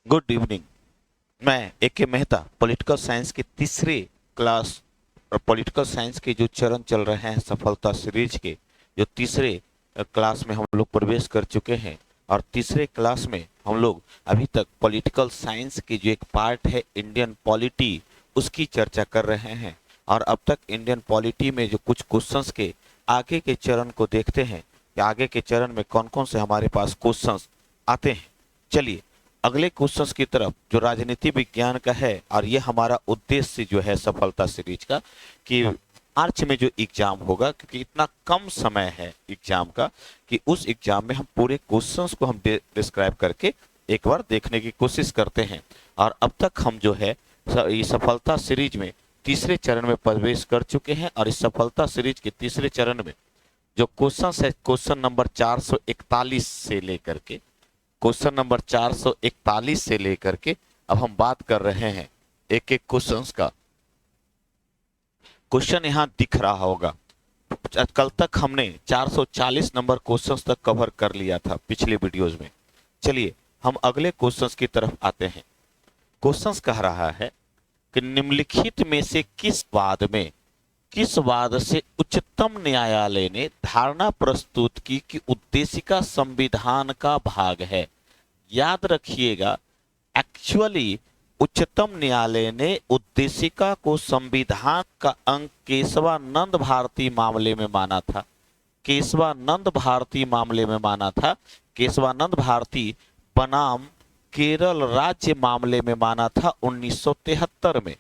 Good evening. मैं ए Mehta political science के तीसरे क्लास और पॉलिटिकल साइंस के जो चरण चल रहे हैं सफलता सीरीज के जो तीसरे क्लास में हम लोग प्रवेश कर चुके हैं। और तीसरे क्लास में हम लोग अभी तक पॉलिटिकल साइंस की जो एक पार्ट है इंडियन पॉलिटी उसकी चर्चा कर रहे हैं। और अब तक इंडियन पॉलिटी में जो कुछ क्वेश्चंस के आगे के चरण को देखते हैं कि आगे के चरण में कौन कौन से हमारे पास क्वेश्चंस आते हैं। चलिए अगले क्वेश्चंस की तरफ जो राजनीति विज्ञान का है, और ये हमारा उद्देश्य जो है सफलता सीरीज का कि मार्च में जो एग्जाम होगा, क्योंकि इतना कम समय है एग्जाम का कि उस एग्जाम में हम पूरे क्वेश्चंस को हम डिस्क्राइब करके एक बार देखने की कोशिश करते हैं। और अब तक हम जो है ये सफलता सीरीज में तीसरे चरण में प्रवेश कर चुके हैं। और इस सफलता सीरीज के तीसरे चरण में जो क्वेश्चन है क्वेश्चन नंबर 441 से लेकर के क्वेश्चन नंबर 441 से लेकर के अब हम बात कर रहे हैं एक एक क्वेश्चंस का। क्वेश्चन यहां दिख रहा होगा। कल तक हमने 440 नंबर क्वेश्चंस तक कवर कर लिया था पिछले वीडियोस में। चलिए हम अगले क्वेश्चंस की तरफ आते हैं। क्वेश्चंस कह रहा है कि निम्नलिखित में से किस वाद से उच्चतम न्यायालय ने धारणा प्रस्तुत की कि उद्देशिका संविधान का भाग है। याद रखिएगा, एक्चुअली उच्चतम न्यायालय ने उद्देशिका को संविधान का अंग केशवानंद भारती मामले में माना था। केशवानंद भारती मामले में माना था। केशवानंद भारती बनाम केरल राज्य मामले में माना था 1973 में।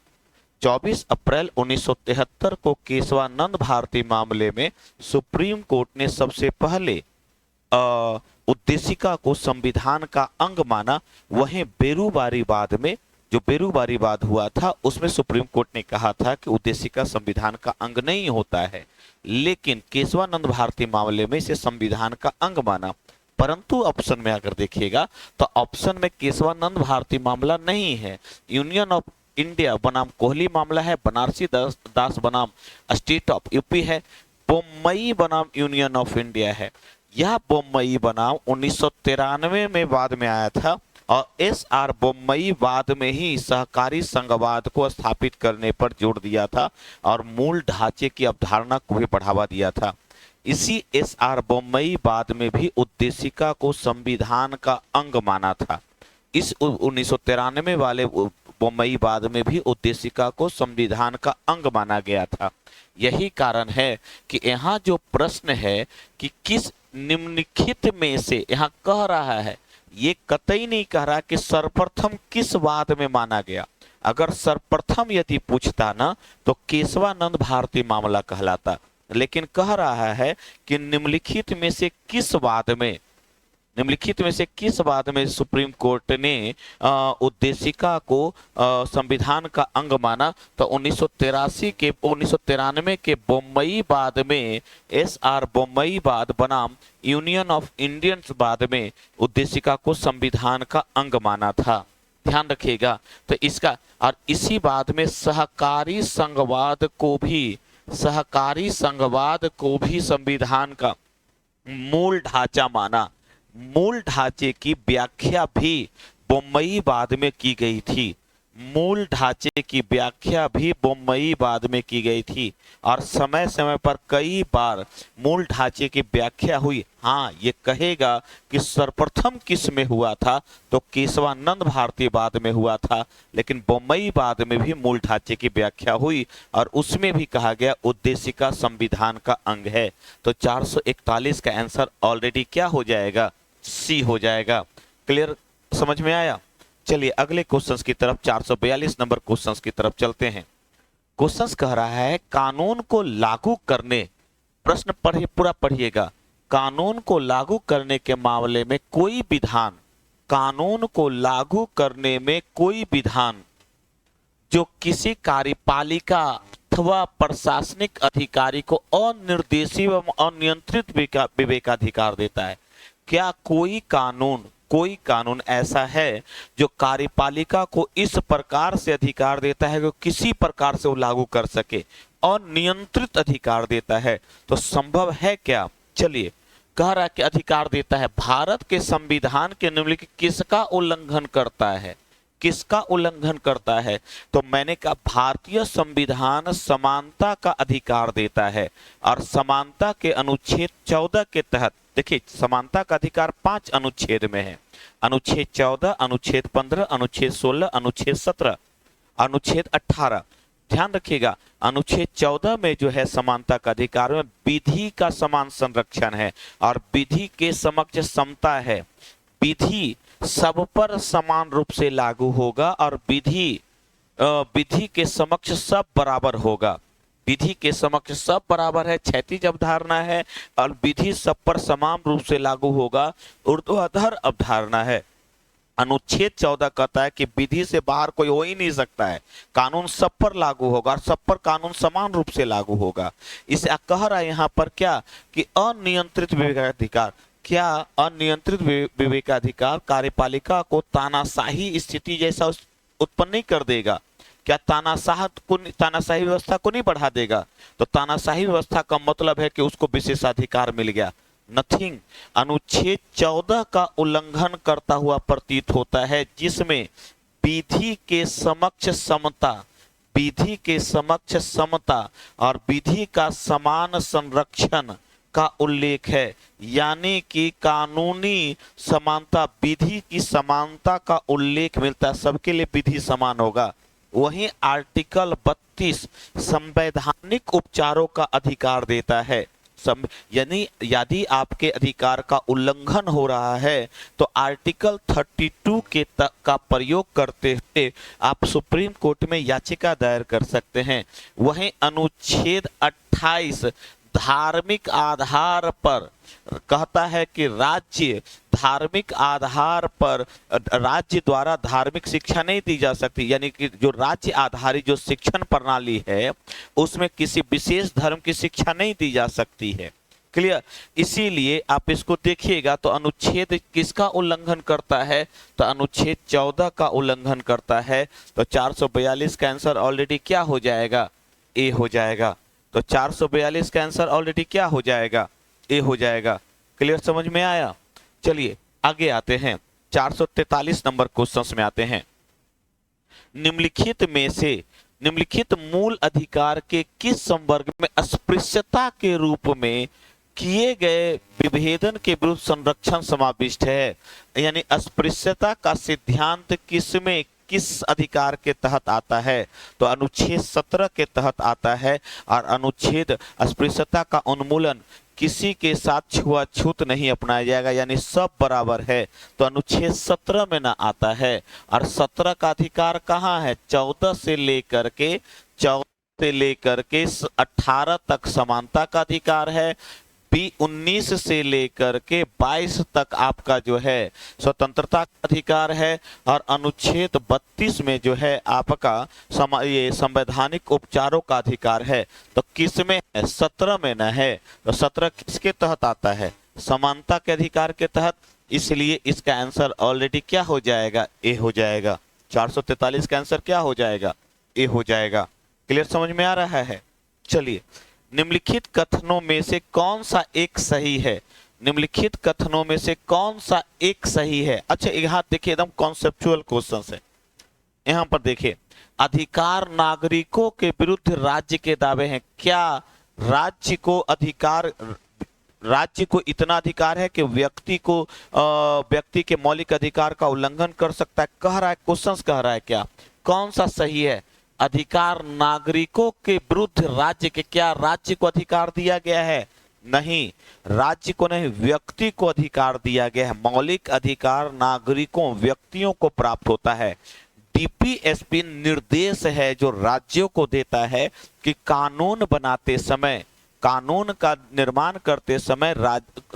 24 अप्रैल 1973 को केशवानंद भारती मामले में सुप्रीम कोर्ट ने सबसे पहले उद्देशिका को संविधान का अंग माना। वहीं बेरूबारी वाद में जो बेरूबारी वाद हुआ था उसमें सुप्रीम कोर्ट ने कहा था कि उद्देशिका संविधान का अंग नहीं होता है, लेकिन केशवानंद भारती मामले में इसे संविधान का अंग माना। परंतु ऑप्शन में अगर देखिएगा तो ऑप्शन में केशवानंद भारती मामला नहीं है। यूनियन ऑफ इंडिया बनाम कोहली मामला है। बनारसी दास बनाम स्टेट ऑफ यूपी है। बम्बई बनाम यूनियन ऑफ इंडिया है। यह बम्बई बनाम 1993 में बाद में आया था और SR बम्बई बाद में ही सहकारी संघवाद को स्थापित करने पर जोर दिया था और मूल ढांचे की अवधारणा को भी बढ़ावा दिया था। इसी SR बम्बई बाद में भी उद्देशिका को संविधान का अंग माना था। इस 1993 वाले बम्बई बाद में भी उद्देशिका को संविधान का अंग माना गया था। यही कारण है कि यहाँ जो प्रश्न है कि किस निम्नलिखित में से, यहाँ कह रहा है, ये कतई नहीं कह रहा कि सर्वप्रथम किस वाद में माना गया। अगर सर्वप्रथम यदि पूछता ना तो केशवानंद भारती मामला कहलाता, लेकिन कह रहा है कि निम्नलिखित में से किस वाद में सुप्रीम कोर्ट ने उद्देशिका को संविधान का अंग माना। तो 1993 के बम्बई बाद में SR बम्बई बाद बनाम यूनियन ऑफ इंडियंस बाद में उद्देशिका को संविधान का अंग माना था। ध्यान रखिएगा। तो इसका और इसी बाद में सहकारी संघवाद को भी संविधान का मूल ढांचा माना। मूल ढांचे की व्याख्या भी बम्बई बाद में की गई थी। मूल ढांचे की व्याख्या भी बम्बई बाद में की गई थी और समय समय पर कई बार मूल ढांचे की व्याख्या हुई। हाँ, ये कहेगा कि सर्वप्रथम किस में हुआ था तो केशवानंद भारती बाद में हुआ था, लेकिन बम्बई बाद में भी मूल ढांचे की व्याख्या हुई और उसमें भी कहा गया उद्देशिका संविधान का अंग है। तो 441 का आंसर ऑलरेडी क्या हो जाएगा? सी हो जाएगा। क्लियर, समझ में आया? चलिए अगले क्वेश्चंस की तरफ 442 नंबर क्वेश्चंस की तरफ चलते हैं। क्वेश्चंस कह रहा है कानून को लागू करने, प्रश्न पढ़िए, पूरा पढ़िएगा। कानून को लागू करने के मामले में कोई विधान, कानून को लागू करने में कोई विधान जो किसी कार्यपालिका अथवा प्रशासनिक अधिकारी को अनिर्देशित एवं अनियंत्रित विवेकाधिकार देता है। क्या कोई कानून ऐसा है जो कार्यपालिका को इस प्रकार से अधिकार देता है कि किसी प्रकार से वो लागू कर सके, अनियंत्रित अधिकार देता है? तो संभव है क्या? चलिए कह रहा है कि अधिकार देता है। भारत के संविधान के निम्नलिखित किसका उल्लंघन करता है? किसका उल्लंघन करता है? तो मैंने कहा भारतीय संविधान समानता का अधिकार देता है, और समानता के अनुच्छेद 14 के तहत, देखिए समानता का अधिकार 5 अनुच्छेद में है। अनुच्छेद 14, अनुच्छेद 15, अनुच्छेद 16, अनुच्छेद 17, अनुच्छेद 18। ध्यान रखिएगा, अनुच्छेद 14 में जो है समानता का अधिकार में विधि का समान संरक्षण है और विधि के समक्ष समता है। विधि सब पर समान रूप से लागू होगा और विधि के समक्ष सब बराबर होगा। विधि के समक्ष सब बराबर है, क्षैतिज अवधारणा है, और विधि सब पर समान रूप से लागू होगा, ऊर्ध्वाधर अवधारणा है। अनुच्छेद 14 कहता है कि विधि से बाहर कोई हो ही नहीं सकता है, कानून सब पर लागू होगा और सब पर कानून समान रूप से लागू होगा। इसे कह रहा है यहाँ पर क्या कि अनियंत्रित विवेकाधिकार, क्या अनियंत्रित विवेकाधिकार कार्यपालिका को तानाशाही स्थिति जैसा उत्पन्न नहीं कर देगा? क्या तानाशाही व्यवस्था को नहीं बढ़ा देगा? तो तानाशाही व्यवस्था का मतलब है कि उसको विशेषाधिकार मिल गया। नथिंग। अनुच्छेद 14 का उल्लंघन करता हुआ प्रतीत होता है, जिसमें विधि के समक्ष समता, विधि के समक्ष समता और विधि का समान संरक्षण का उल्लेख है। यानी कि कानूनी समानता, विधि की समानता का उल्लेख मिलता है, सबके लिए विधि समान होगा। वहीं आर्टिकल 32 संवैधानिक उपचारों का अधिकार देता है। यानी यदि आपके अधिकार का उल्लंघन हो रहा है तो आर्टिकल 32 का प्रयोग करते हुए आप सुप्रीम कोर्ट में याचिका दायर कर सकते हैं। वहीं अनुच्छेद 28 धार्मिक आधार पर कहता है कि राज्य धार्मिक आधार पर राज्य द्वारा धार्मिक शिक्षा नहीं दी जा सकती, यानी कि जो राज्य आधारित जो शिक्षण प्रणाली है उसमें किसी विशेष धर्म की शिक्षा नहीं दी जा सकती है। क्लियर? इसीलिए आप इसको देखिएगा तो अनुच्छेद किसका उल्लंघन करता है? तो अनुच्छेद 14 का उल्लंघन करता है। तो 442 का आंसर ऑलरेडी क्या हो जाएगा? ए हो जाएगा। तो 442 का आंसर ऑलरेडी क्या हो जाएगा? ए हो जाएगा। क्लियर? समझ में आया? चलिए आगे आते हैं, 443 नंबर क्वेश्चन में आते हैं। निम्नलिखित में से निम्नलिखित मूल अधिकार के किस संवर्ग में अस्पृश्यता के रूप में किए गए विभेदन के विरुद्ध संरक्षण समाविष्ट है? यानी अस्पृश्यता का सिद्धांत किसमें, किस अधिकार के तहत आता है? तो अनुच्छेद 17 के तहत आता है। और अनुच्छेद अस्पृश्यता का उन्मूलन, किसी के साथ छुआछूत नहीं अपनाया जाएगा, यानी सब बराबर है, तो अनुच्छेद 17 में ना आता है। और 17 का अधिकार कहाँ है? 14 से लेकर के 18 तक समानता का अधिकार है। 19 से लेकर के 22 तक आपका जो है स्वतंत्रता का अधिकार है। और अनुच्छेद 32 में जो है आपका ये संवैधानिक उपचारों का अधिकार है। तो किस में है? 17 में न है। तो 17 किसके तहत आता है? समानता के अधिकार के तहत। इसलिए इसका आंसर ऑलरेडी क्या हो जाएगा? ए हो जाएगा। 443 का आंसर क्या हो जाएगा? ए हो जाएगा। क्लियर? समझ में आ रहा है? चलिए, निम्नलिखित कथनों में से कौन सा एक सही है? निम्नलिखित कथनों में से कौन सा एक सही है? अच्छा, यहाँ देखिए एकदम कॉन्सेप्चुअल क्वेश्चन है। यहाँ पर देखिए, अधिकार नागरिकों के विरुद्ध राज्य के दावे हैं। क्या राज्य को इतना अधिकार है कि व्यक्ति के मौलिक अधिकार का उल्लंघन कर सकता है? कह रहा है, क्वेश्चन कह रहा है क्या कौन सा सही है? अधिकार नागरिकों के विरुद्ध राज्य के, क्या राज्य को अधिकार दिया गया है? नहीं, राज्य को नहीं, व्यक्ति को अधिकार दिया गया है। मौलिक अधिकार नागरिकों, व्यक्तियों को प्राप्त होता है। डीपीएसपी निर्देश है जो राज्यों को देता है कि कानून बनाते समय, कानून का निर्माण करते समय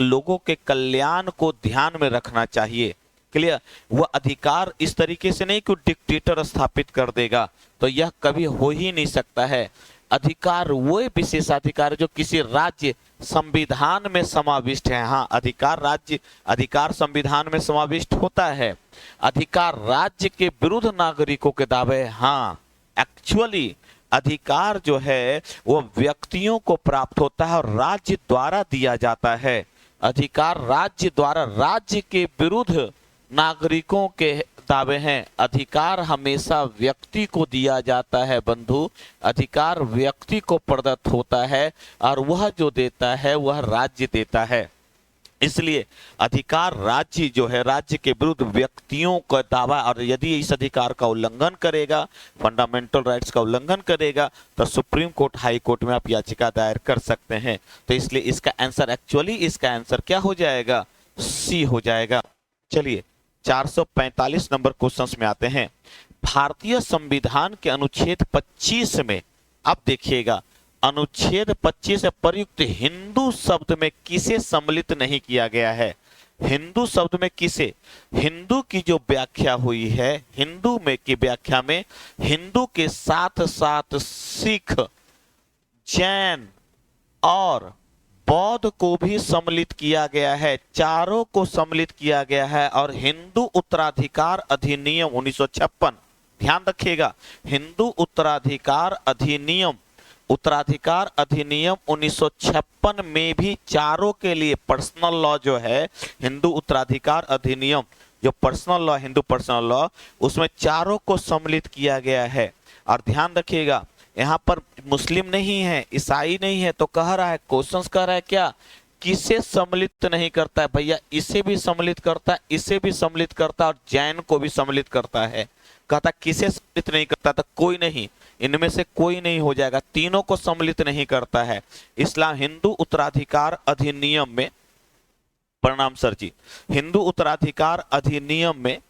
लोगों के कल्याण को ध्यान में रखना चाहिए। क्लियर? वह अधिकार इस तरीके से नहीं कि डिक्टेटर स्थापित कर देगा, तो यह कभी हो ही नहीं सकता है। अधिकार वो विशेषाधिकार जो किसी राज्य संविधान में समाविष्ट है। हाँ, अधिकार संविधान में समाविष्ट होता है। अधिकार राज्य के विरुद्ध नागरिकों के दावे, हाँ, एक्चुअली अधिकार जो है वो व्यक्तियों को प्राप्त होता है और राज्य द्वारा दिया जाता है। अधिकार राज्य द्वारा राज्य के विरुद्ध नागरिकों के दावे हैं। अधिकार हमेशा व्यक्ति को दिया जाता है बंधु, अधिकार व्यक्ति को प्रदत्त होता है और वह जो देता है वह राज्य देता है। इसलिए अधिकार राज्य जो है राज्य के विरुद्ध व्यक्तियों का दावा, और यदि इस अधिकार का उल्लंघन करेगा, फंडामेंटल राइट्स का उल्लंघन करेगा, तो सुप्रीम कोर्ट हाई कोर्ट में आप याचिका दायर कर सकते हैं। तो इसलिए इसका आंसर इसका आंसर क्या हो जाएगा? सी हो जाएगा। चलिए 445 नंबर क्वेश्चन में आते हैं। भारतीय संविधान के अनुच्छेद 25 में अब देखिएगा, अनुच्छेद 25 प्रयुक्त हिंदू शब्द में किसे सम्मिलित नहीं किया गया है? हिंदू शब्द में किसे? हिंदू की जो व्याख्या हुई है, हिंदू में की व्याख्या में हिंदू के साथ साथ सिख, जैन और बौद्ध को भी सम्मिलित किया गया है, चारों को सम्मिलित किया गया है। और हिंदू उत्तराधिकार अधिनियम 1956, ध्यान रखिएगा, हिंदू उत्तराधिकार अधिनियम 1956 में भी चारों के लिए पर्सनल लॉ जो है, हिंदू उत्तराधिकार अधिनियम जो personal law, Hindu personal law, उसमें चारों को सम्मिलित किया गया है। और ध्यान रखिएगा यहाँ पर मुस्लिम नहीं है, ईसाई नहीं है, तो कह रहा है, क्वेश्चन कह रहा है क्या? किसे सम्मिलित नहीं करता है? भैया इसे भी सम्मिलित करता है, इसे भी सम्मिलित करता है और जैन को भी सम्मिलित करता है। कहता किसे सम्मिलित नहीं करता? तो कोई नहीं, इनमें से कोई नहीं हो जाएगा, तीनों को सम्मिलित नहीं करता है। इस्लाम हिंदू उत्तराधिकार अधिनियम में, प्रणाम सर जी, हिंदू उत्तराधिकार अधिनियम में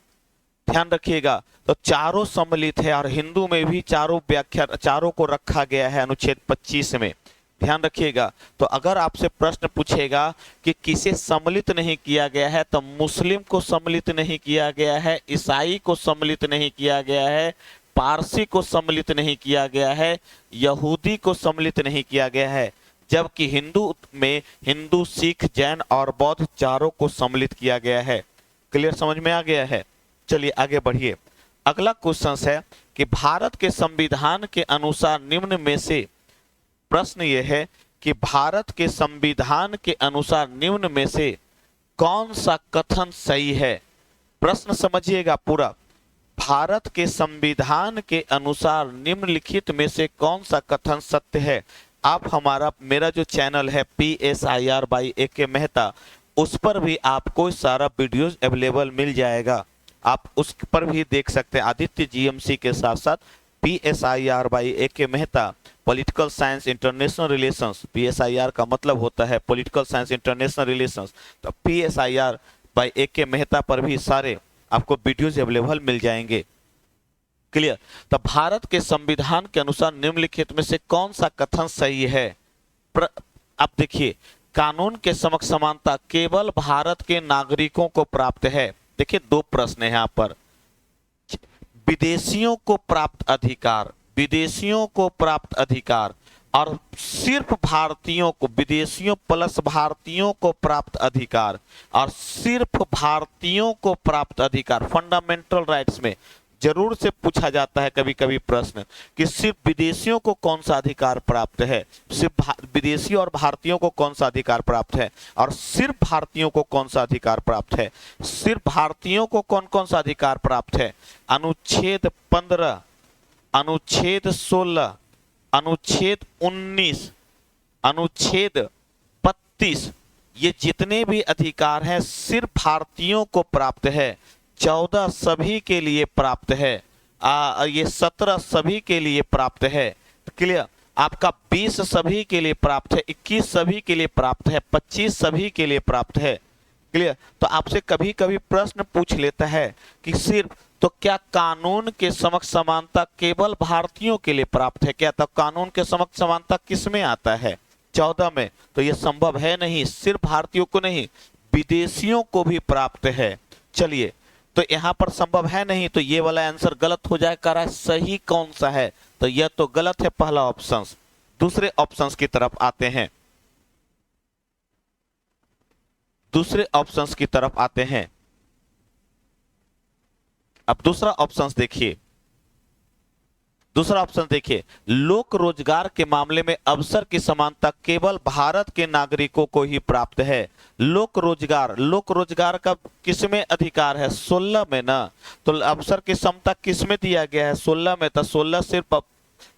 ध्यान रखिएगा तो चारों सम्मिलित है और हिंदू में भी चारों व्याख्या, चारों को रखा गया है अनुच्छेद 25 में। ध्यान रखिएगा। तो अगर आपसे प्रश्न पूछेगा कि किसे सम्मिलित नहीं किया गया है, तो मुस्लिम को सम्मिलित नहीं किया गया है, ईसाई को सम्मिलित नहीं किया गया है, पारसी को सम्मिलित नहीं किया गया है, यहूदी को सम्मिलित नहीं किया गया है। जबकि हिंदू में हिंदू, सिख, जैन और बौद्ध चारों को सम्मिलित किया गया है। क्लियर, समझ में आ गया है? चलिए आगे बढ़िए। अगला क्वेश्चन है कि भारत के संविधान के अनुसार निम्न में से, प्रश्न यह है कि भारत के संविधान के अनुसार निम्न में से कौन सा कथन सही है? प्रश्न समझिएगा पूरा। भारत के संविधान के अनुसार निम्नलिखित में से कौन सा कथन सत्य है? आप मेरा जो चैनल है PSIR बाई AK मेहता, उस पर भी आपको सारा वीडियोस अवेलेबल मिल जाएगा, आप उस पर भी देख सकते हैं। आदित्य GMC के साथ साथ PSIR by AK Mehta, political science international relations, PSIR का मतलब होता है पॉलिटिकल साइंस इंटरनेशनल रिलेशंस, तो PSIR बाई AK मेहता पर भी सारे आपको वीडियोस अवेलेबल मिल जाएंगे। क्लियर? तो भारत के संविधान के अनुसार निम्नलिखित में से कौन सा कथन सही है? अब देखिए, कानून के समक्ष समानता केवल भारत के नागरिकों को प्राप्त है। देखिए दो प्रश्न है यहाँ पर। विदेशियों को प्राप्त अधिकार, विदेशियों को प्राप्त अधिकार और सिर्फ भारतीयों को, विदेशियों प्लस भारतीयों को प्राप्त अधिकार और सिर्फ भारतीयों को प्राप्त अधिकार। फंडामेंटल राइट्स में जरूर से पूछा जाता है कभी कभी प्रश्न कि सिर्फ विदेशियों को कौन सा अधिकार प्राप्त है, सिर्फ विदेशी और भारतीयों को कौन सा अधिकार प्राप्त है, और सिर्फ भारतीयों को कौन सा अधिकार प्राप्त है। सिर्फ भारतीयों को कौन कौन सा अधिकार प्राप्त है? अनुच्छेद 15, अनुच्छेद 16, अनुच्छेद 19, अनुच्छेद 32, ये जितने भी अधिकार हैं सिर्फ भारतीयों को प्राप्त है। 14 सभी के लिए प्राप्त है, ये 17 सभी के लिए प्राप्त है। क्लियर? आपका 20 सभी के लिए प्राप्त है, 21 सभी के लिए प्राप्त है, 25 सभी के लिए प्राप्त है। क्लियर? तो आपसे कभी कभी प्रश्न पूछ लेता है कि सिर्फ, तो क्या कानून के समक्ष समानता केवल भारतीयों के लिए प्राप्त है क्या? तो कानून के समक्ष समानता किस में आता है? 14 में। तो यह संभव है नहीं, सिर्फ भारतीयों को नहीं, विदेशियों को भी प्राप्त है। चलिए, तो यहां पर संभव है नहीं, तो ये वाला आंसर गलत हो जाएगा। सही कौन सा है? तो यह तो गलत है, पहला ऑप्शन। दूसरे ऑप्शंस की तरफ आते हैं, दूसरे ऑप्शंस की तरफ आते हैं। अब दूसरा ऑप्शंस देखिए, दूसरा ऑप्शन देखिए, लोक रोजगार के मामले में अवसर की समानता केवल भारत के नागरिकों को ही प्राप्त है। लोक रोजगार का किसमें अधिकार है? 16 में ना। तो अवसर की समता किसमें दिया गया है? 16 में। तो 16 सिर्फ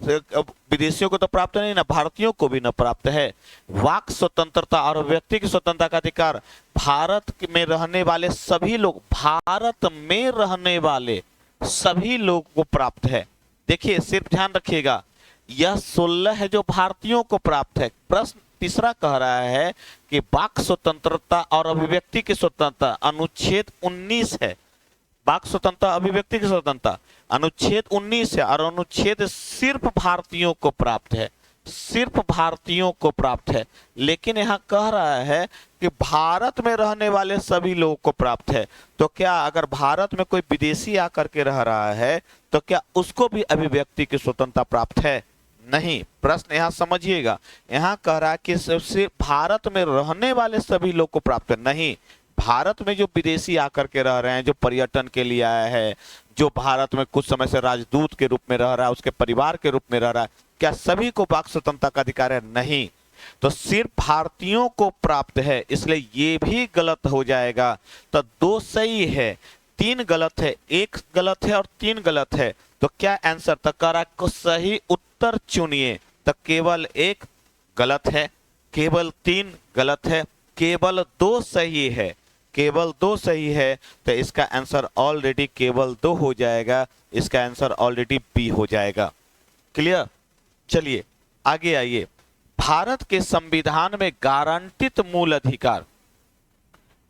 विदेशियों को तो प्राप्त नहीं ना, भारतीयों को भी न प्राप्त है। वाक स्वतंत्रता और व्यक्ति की स्वतंत्रता का अधिकार भारत में रहने वाले सभी लोग, भारत में रहने वाले सभी लोगों को प्राप्त है। देखिए सिर्फ ध्यान रखिएगा, यह 16 है जो भारतीयों को प्राप्त है। प्रश्न तीसरा कह रहा है कि वाक स्वतंत्रता और अभिव्यक्ति की स्वतंत्रता अनुच्छेद 19 है। वाक स्वतंत्रता, अभिव्यक्ति की स्वतंत्रता अनुच्छेद 19 है और अनुच्छेद सिर्फ भारतीयों को प्राप्त है, सिर्फ भारतीयों को प्राप्त है। लेकिन यहाँ कह रहा है कि भारत में रहने वाले सभी लोगों को प्राप्त है। तो क्या अगर भारत में कोई विदेशी आकर के रह रहा है तो क्या उसको भी अभिव्यक्ति की स्वतंत्रता प्राप्त है? नहीं। प्रश्न यहाँ समझिएगा, यहाँ कह रहा है कि सिर्फ भारत में रहने वाले सभी लोग को प्राप्त है। नहीं, भारत में जो विदेशी आकर के रह रहे हैं, जो पर्यटन के लिए आया है, जो भारत में कुछ समय से राजदूत के रूप में रह रहा है, उसके परिवार के रूप में रह रहा है, क्या सभी को वाक स्वतंत्रता का अधिकार है? नहीं। तो सिर्फ भारतीयों को प्राप्त है, इसलिए ये भी गलत हो जाएगा। तो 2 सही है, 3 गलत है, 1 गलत है और 3 गलत है। तो क्या आंसर? तो करा को सही उत्तर चुनिए। तो केवल 1 गलत है, केवल 3 गलत है, केवल 2 सही है, केवल 2 सही है। तो इसका आंसर ऑलरेडी केवल 2 हो जाएगा, इसका आंसर ऑलरेडी बी हो जाएगा। क्लियर? चलिए आगे आइए। भारत के संविधान में गारंटित मूल अधिकार,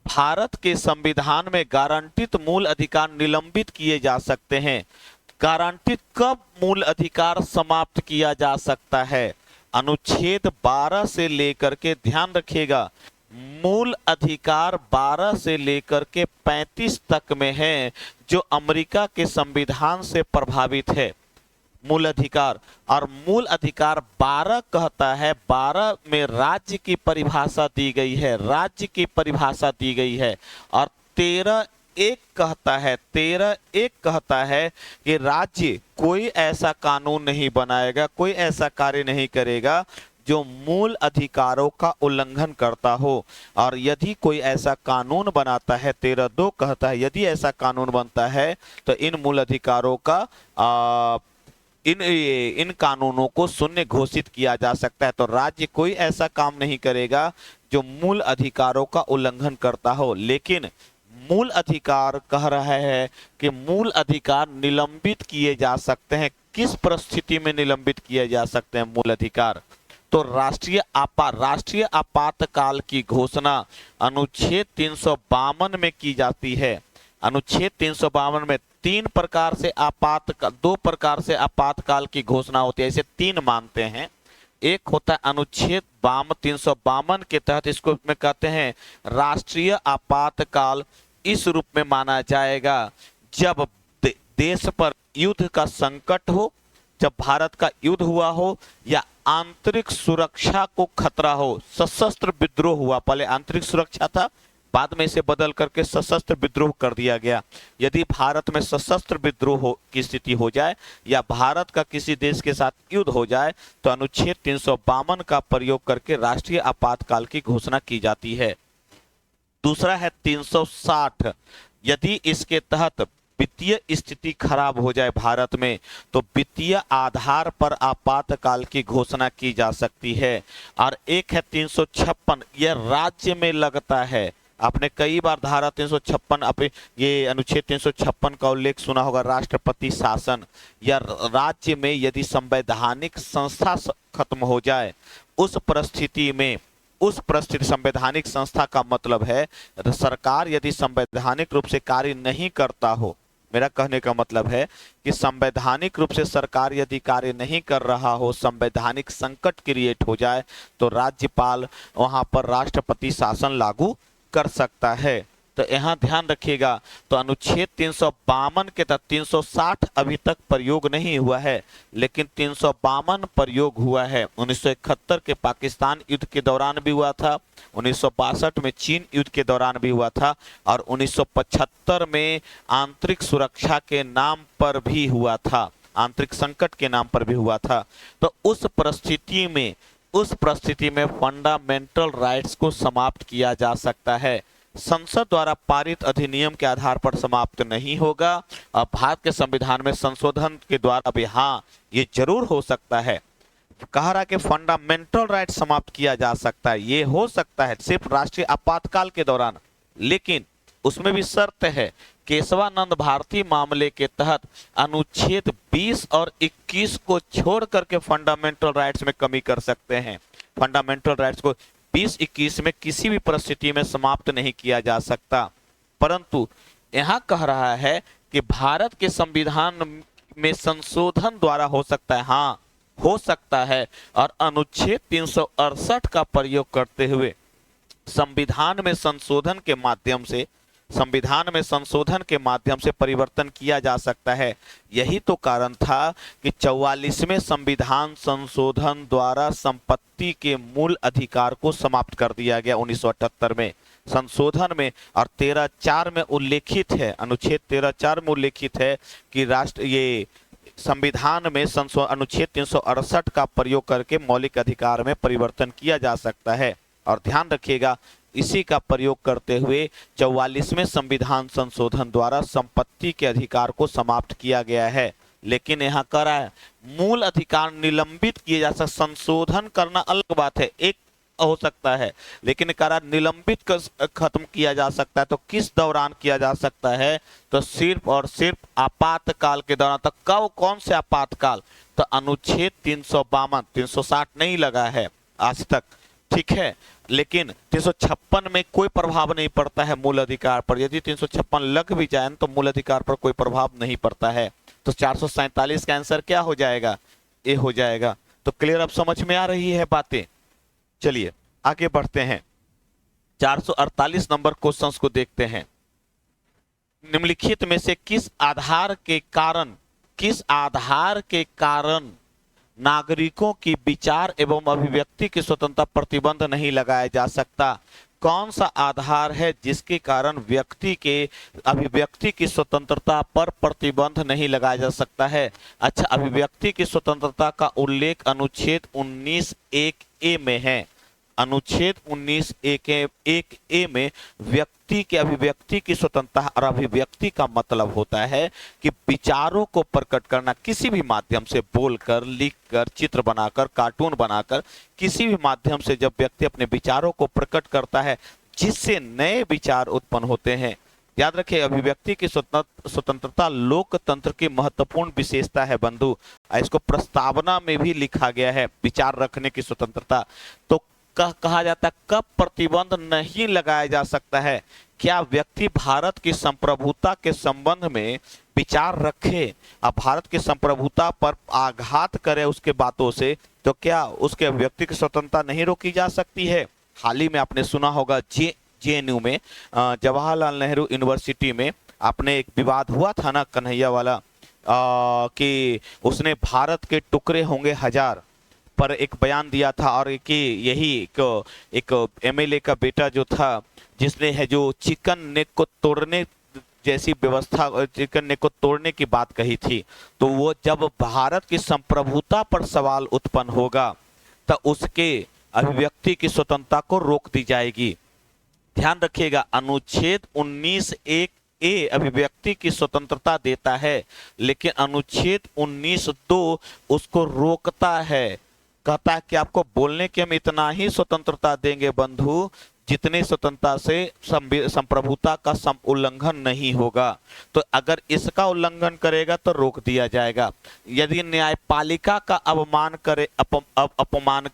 भारत के संविधान में गारंटित मूल अधिकार निलंबित किए जा सकते हैं। गारंटित कब मूल अधिकार समाप्त किया जा सकता है? अनुच्छेद 12 से लेकर के, ध्यान रखिएगा, मूल अधिकार 12 से लेकर के 35 तक में है जो अमेरिका के संविधान से प्रभावित है। मूल अधिकार, और मूल अधिकार 12 कहता है, 12 में राज्य की परिभाषा दी गई है, राज्य की परिभाषा दी गई है। और 13(1) कहता है, 13(1) कहता है कि राज्य कोई ऐसा कानून नहीं बनाएगा, कोई ऐसा कार्य नहीं करेगा जो मूल अधिकारों का उल्लंघन करता हो। और यदि कोई ऐसा कानून बनाता है, 13(2) कहता है, यदि ऐसा कानून बनता है तो इन मूल अधिकारों का इन कानूनों को शून्य घोषित किया जा सकता है। तो राज्य कोई ऐसा काम नहीं करेगा जो मूल अधिकारों का उल्लंघन करता हो। लेकिन मूल अधिकार कह रहा है कि मूल अधिकार निलंबित किए जा सकते हैं। किस परिस्थिति में निलंबित किए जा सकते हैं मूल अधिकार? तो राष्ट्रीय आपातकाल की घोषणा अनुच्छेद 352 में की जाती है। अनुच्छेद 352 में 2 प्रकार से आपातकाल की घोषणा होती है, इसे 3 मानते हैं। एक होता है अनुच्छेद 352 के तहत, इसको में कहते हैं राष्ट्रीय आपातकाल। इस रूप में माना जाएगा जब देश पर युद्ध का संकट हो, जब भारत का युद्ध हुआ हो या आंतरिक सुरक्षा को खतरा हो, सशस्त्र विद्रोह हुआ। पहले आंतरिक सुरक्षा था, बाद में इसे बदल करके सशस्त्र विद्रोह कर दिया गया। यदि भारत में सशस्त्र विद्रोह की स्थिति हो जाए या भारत का किसी देश के साथ युद्ध हो जाए तो अनुच्छेद 352 का प्रयोग करके राष्ट्रीय आपातकाल की घोषणा की जाती है। दूसरा है 360। यदि इसके तहत वित्तीय स्थिति खराब हो जाए भारत में तो वित्तीय आधार पर आपातकाल की घोषणा की जा सकती है। और एक है 356, यह राज्य में लगता है। आपने कई बार धारा 356 ये अनुच्छेद 356 का उल्लेख सुना होगा, राष्ट्रपति शासन। या राज्य में यदि संवैधानिक संस्था खत्म हो जाए, उस परिस्थिति संवैधानिक संस्था का मतलब है सरकार यदि संवैधानिक रूप से कार्य नहीं करता हो। मेरा कहने का मतलब है कि संवैधानिक रूप से सरकार यदि कार्य नहीं कर रहा हो, संवैधानिक संकट क्रिएट हो जाए तो राज्यपाल वहां पर राष्ट्रपति शासन लागू कर सकता है। तो यहाँ ध्यान रखिएगा। तो अनुच्छेद 352 के तहत 360 अभी तक प्रयोग नहीं हुआ है, लेकिन 352 प्रयोग हुआ है। 1971 के पाकिस्तान युद्ध के दौरान भी हुआ था, 1962 में चीन युद्ध के दौरान भी हुआ था, और 1975 में आंतरिक सुरक्षा के नाम पर भी हुआ था। आंतरिक संकट के नाम पर भी हुआ था। तो उस परिस्थिति में फंडामेंटल राइट्स को समाप्त किया जा सकता है। संसद द्वारा पारित अधिनियम के आधार पर समाप्त नहीं होगा। अब भारत के संविधान में संशोधन के द्वारा भी हाँ ये जरूर हो सकता है। कह रहा कि फंडामेंटल राइट समाप्त किया जा सकता है, ये हो सकता है सिर्फ राष्ट्रीय आपातकाल के दौरान, लेकिन उसमें भी शर्त है। केशवानंद भारती मामले के तहत अनुच्छेद 20 और 21 को छोड़ करके फंडामेंटल राइट्स में कमी कर सकते हैं। फंडामेंटल राइट्स को 20-21 में किसी भी परिस्थिति में समाप्त नहीं किया जा सकता। परंतु यहां कह रहा है कि भारत के संविधान में संशोधन द्वारा हो सकता है, हाँ हो सकता है। और अनुच्छेद 368 का प्रयोग करते हुए संविधान में संशोधन के माध्यम से परिवर्तन किया जा सकता है। यही तो कारण था कि 44वें संविधान संशोधन द्वारा संपत्ति के मूल अधिकार को समाप्त कर दिया गया 1978 में संशोधन में। और 13(4) में उल्लेखित है, अनुच्छेद 13(4) में उल्लेखित है कि संविधान में अनुच्छेद 368 का प्रयोग करके मौलिक अधिकार में परिवर्तन किया जा सकता है। और ध्यान रखिएगा, इसी का प्रयोग करते हुए 44वें संविधान संशोधन द्वारा संपत्ति के अधिकार को समाप्त किया गया है। लेकिन यहाँ कह रहा है मूल अधिकार निलंबित किए जा सकते। संशोधन करना अलग बात है, एक हो सकता है, लेकिन कह रहा निलंबित खत्म किया जा सकता है। तो किस दौरान किया जा सकता है? तो सिर्फ और सिर्फ आपातकाल के दौरान। तो कब, कौन से आपातकाल? तो अनुच्छेद 352, 360 नहीं लगा है आज तक, ठीक है, लेकिन 356 में कोई प्रभाव नहीं पड़ता है मूल अधिकार पर। यदि 356 लग भी जाए तो मूल अधिकार पर कोई प्रभाव नहीं पड़ता है। तो 447 का आंसर क्या हो जाएगा? ए हो जाएगा। तो क्लियर, अब समझ में आ रही है बातें? चलिए आगे बढ़ते हैं, 448 नंबर क्वेश्चंस को देखते हैं। निम्नलिखित में से किस आधार के कारण नागरिकों की विचार एवं अभिव्यक्ति की स्वतंत्रता प्रतिबंध नहीं लगाया जा सकता? कौन सा आधार है जिसके कारण व्यक्ति के अभिव्यक्ति की स्वतंत्रता पर प्रतिबंध नहीं लगाया जा सकता है? अच्छा, अभिव्यक्ति की स्वतंत्रता का उल्लेख अनुच्छेद 19(1)(a) में है। अनुच्छेद 19(1)(a) में व्यक्ति के अभिव्यक्ति की स्वतंत्रता, और अभिव्यक्ति का मतलब होता है कि विचारों को प्रकट करना किसी भी माध्यम से, बोलकर, लिखकर, चित्र बनाकर, कार्टून बनाकर, किसी भी माध्यम से जब व्यक्ति अपने विचारों को प्रकट करता है जिससे नए विचार उत्पन्न होते हैं। याद रखिए, अभिव्यक्ति की स्वतंत्रता लोकतंत्र की महत्वपूर्ण विशेषता है बंधु। इसको प्रस्तावना में भी लिखा गया है, विचार रखने की स्वतंत्रता। तो कहा जाता है कब प्रतिबंध नहीं लगाया जा सकता है? क्या व्यक्ति भारत की संप्रभुता के संबंध में विचार रखे, अब भारत की संप्रभुता पर आघात करे उसके बातों से, तो क्या उसके व्यक्ति की स्वतंत्रता नहीं रोकी जा सकती है? हाल ही में आपने सुना होगा JNU में, जवाहरलाल नेहरू यूनिवर्सिटी में आपने एक विवाद हुआ था ना, कन्हैया वाला, कि उसने भारत के टुकड़े होंगे 1000 पर एक बयान दिया था। और कि यही एक MLA का बेटा जो था, जिसने है जो चिकन नेक को तोड़ने जैसी व्यवस्था, चिकन नेक को तोड़ने की बात कही थी, तो वो जब भारत की संप्रभुता पर सवाल उत्पन्न होगा तो उसके अभिव्यक्ति की स्वतंत्रता को रोक दी जाएगी। ध्यान रखिएगा, अनुच्छेद 19(1)(a) अभिव्यक्ति की स्वतंत्रता देता है, लेकिन अनुच्छेद 19(2) उसको रोकता है। कहता है कि आपको बोलने की हम इतना ही स्वतंत्रता देंगे बंधु जितने स्वतंत्रता से संप्रभुता का उल्लंघन नहीं होगा। तो अगर इसका उल्लंघन करेगा तो रोक दिया जाएगा। यदि न्यायपालिका का अपमान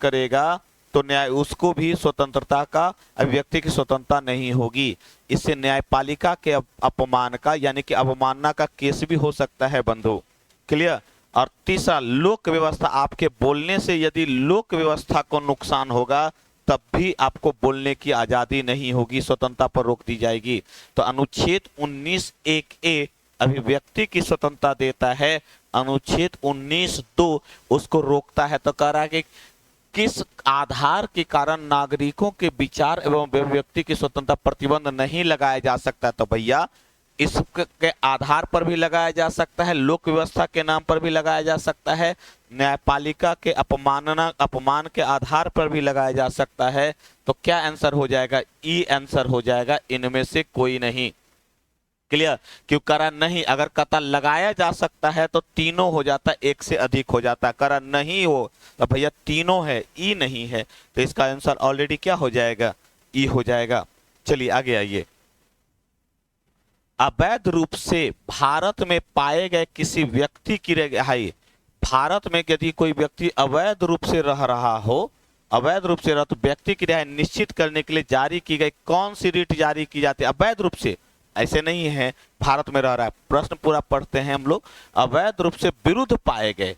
करेगा तो न्याय उसको भी स्वतंत्रता का, अभिव्यक्ति की स्वतंत्रता नहीं होगी। इससे न्यायपालिका के अपमान का यानी कि अवमानना का केस भी हो सकता है बंधु। क्लियर? और तीसरा, लोक व्यवस्था, आपके बोलने से यदि लोक व्यवस्था को नुकसान होगा तब भी आपको बोलने की आजादी नहीं होगी, स्वतंत्रता पर रोक दी जाएगी। तो अनुच्छेद 19(1)(a) अभिव्यक्ति की स्वतंत्रता देता है, अनुच्छेद 19(2) उसको रोकता है। तो कह रहा है कि किस आधार के कारण नागरिकों के विचार एवं अभिव्यक्ति की स्वतंत्रता प्रतिबंध नहीं लगाया जा सकता? तो भैया इसके आधार पर भी लगाया जा सकता है, लोक व्यवस्था के नाम पर भी लगाया जा सकता है, न्यायपालिका के अपमान के आधार पर भी लगाया जा सकता है। तो क्या आंसर हो जाएगा? ई आंसर हो जाएगा, इनमें से कोई नहीं। क्लियर? क्यों कारण नहीं, अगर कतल लगाया जा सकता है तो तीनों हो जाता, एक से अधिक हो जाता। कारण नहीं हो तो भैया तीनों है, ई नहीं है, तो इसका आंसर ऑलरेडी क्या हो जाएगा? ई हो जाएगा। चलिए आगे आइए। अवैध रूप से भारत में पाए गए किसी व्यक्ति की रिहाई, भारत में यदि कोई व्यक्ति अवैध रूप से रह रहा हो, अवैध रूप से रह, तो व्यक्ति की रिहाई निश्चित करने के लिए जारी की गई कौन सी रिट जारी की जाती है? अवैध रूप से, ऐसे नहीं है भारत में रह रहा है। प्रश्न पूरा पढ़ते हैं हम लोग। अवैध रूप से विरुद्ध पाए गए,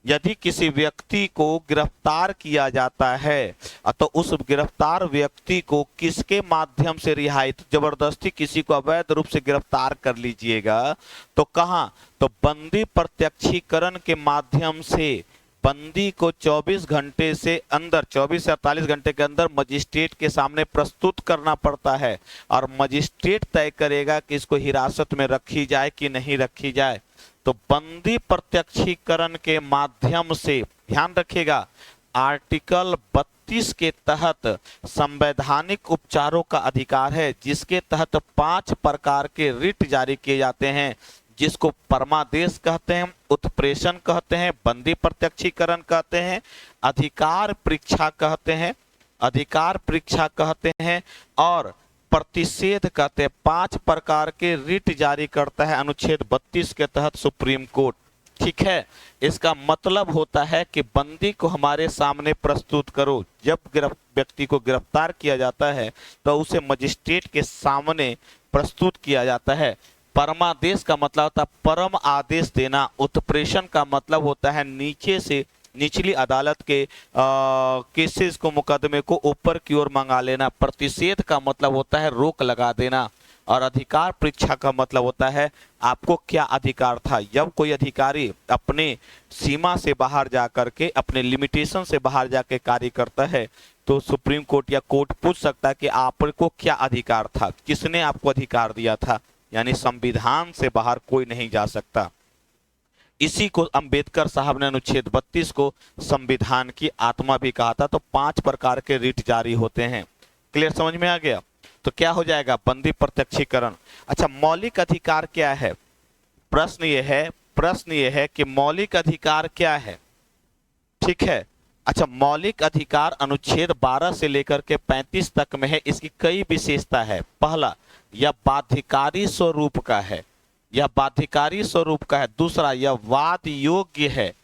यदि किसी व्यक्ति को गिरफ्तार किया जाता है तो उस गिरफ्तार व्यक्ति को किसके माध्यम से रिहाई? तो जबरदस्ती किसी को अवैध रूप से गिरफ्तार कर लीजिएगा तो कहां? तो बंदी प्रत्यक्षीकरण के माध्यम से बंदी को 24 घंटे से अंदर, 24 से 48 घंटे के अंदर मजिस्ट्रेट के सामने प्रस्तुत करना पड़ता है, और मजिस्ट्रेट तय करेगा कि इसको हिरासत में रखी जाए कि नहीं रखी जाए। तो बंदी प्रत्यक्षीकरण के माध्यम से, ध्यान रखिएगा, आर्टिकल 32 के तहत संवैधानिक उपचारों का अधिकार है, जिसके तहत 5 प्रकार के रिट जारी किए जाते हैं, जिसको परमादेश कहते हैं, उत्प्रेषण कहते हैं, बंदी प्रत्यक्षीकरण कहते हैं, अधिकार परीक्षा कहते हैं, अधिकार परीक्षा कहते हैं, और प्रतिषेध कहते हैं। 5 प्रकार के रिट जारी करता है अनुच्छेद 32 के तहत सुप्रीम कोर्ट। ठीक है, इसका मतलब होता है कि बंदी को हमारे सामने प्रस्तुत करो। जब व्यक्ति को गिरफ्तार किया जाता है तो उसे मजिस्ट्रेट के सामने प्रस्तुत किया जाता है। परमादेश का मतलब होता है परम आदेश देना। उत्प्रेषण का मतलब होता है नीचे से, निचली अदालत के केसेस को, मुकदमे को ऊपर की ओर मंगा लेना। प्रतिषेध का मतलब होता है रोक लगा देना। और अधिकार परीक्षा का मतलब होता है आपको क्या अधिकार था। जब कोई अधिकारी अपने सीमा से बाहर जाकर के, अपने लिमिटेशन से बाहर जाके कार्य करता है, तो सुप्रीम कोर्ट या कोर्ट पूछ सकता है कि आपको क्या अधिकार था, किसने आपको अधिकार दिया था। यानी संविधान से बाहर कोई नहीं जा सकता। इसी को अंबेडकर साहब ने अनुच्छेद 32 को संविधान की आत्मा भी कहा था। तो 5 प्रकार के रिट जारी होते हैं। क्लियर, समझ में आ गया? तो क्या हो जाएगा? बंदी प्रत्यक्षीकरण। अच्छा, मौलिक अधिकार क्या है? प्रश्न ये है कि मौलिक अधिकार क्या है? ठीक है, अच्छा, मौलिक अधिकार अनुच्छेद 12 से लेकर के 35 तक में है। इसकी कई विशेषता है। पहला, यह बाध्यकारी स्वरूप का है, यह बाध्यकारी स्वरूप का है। दूसरा, यह वाद योग्य है।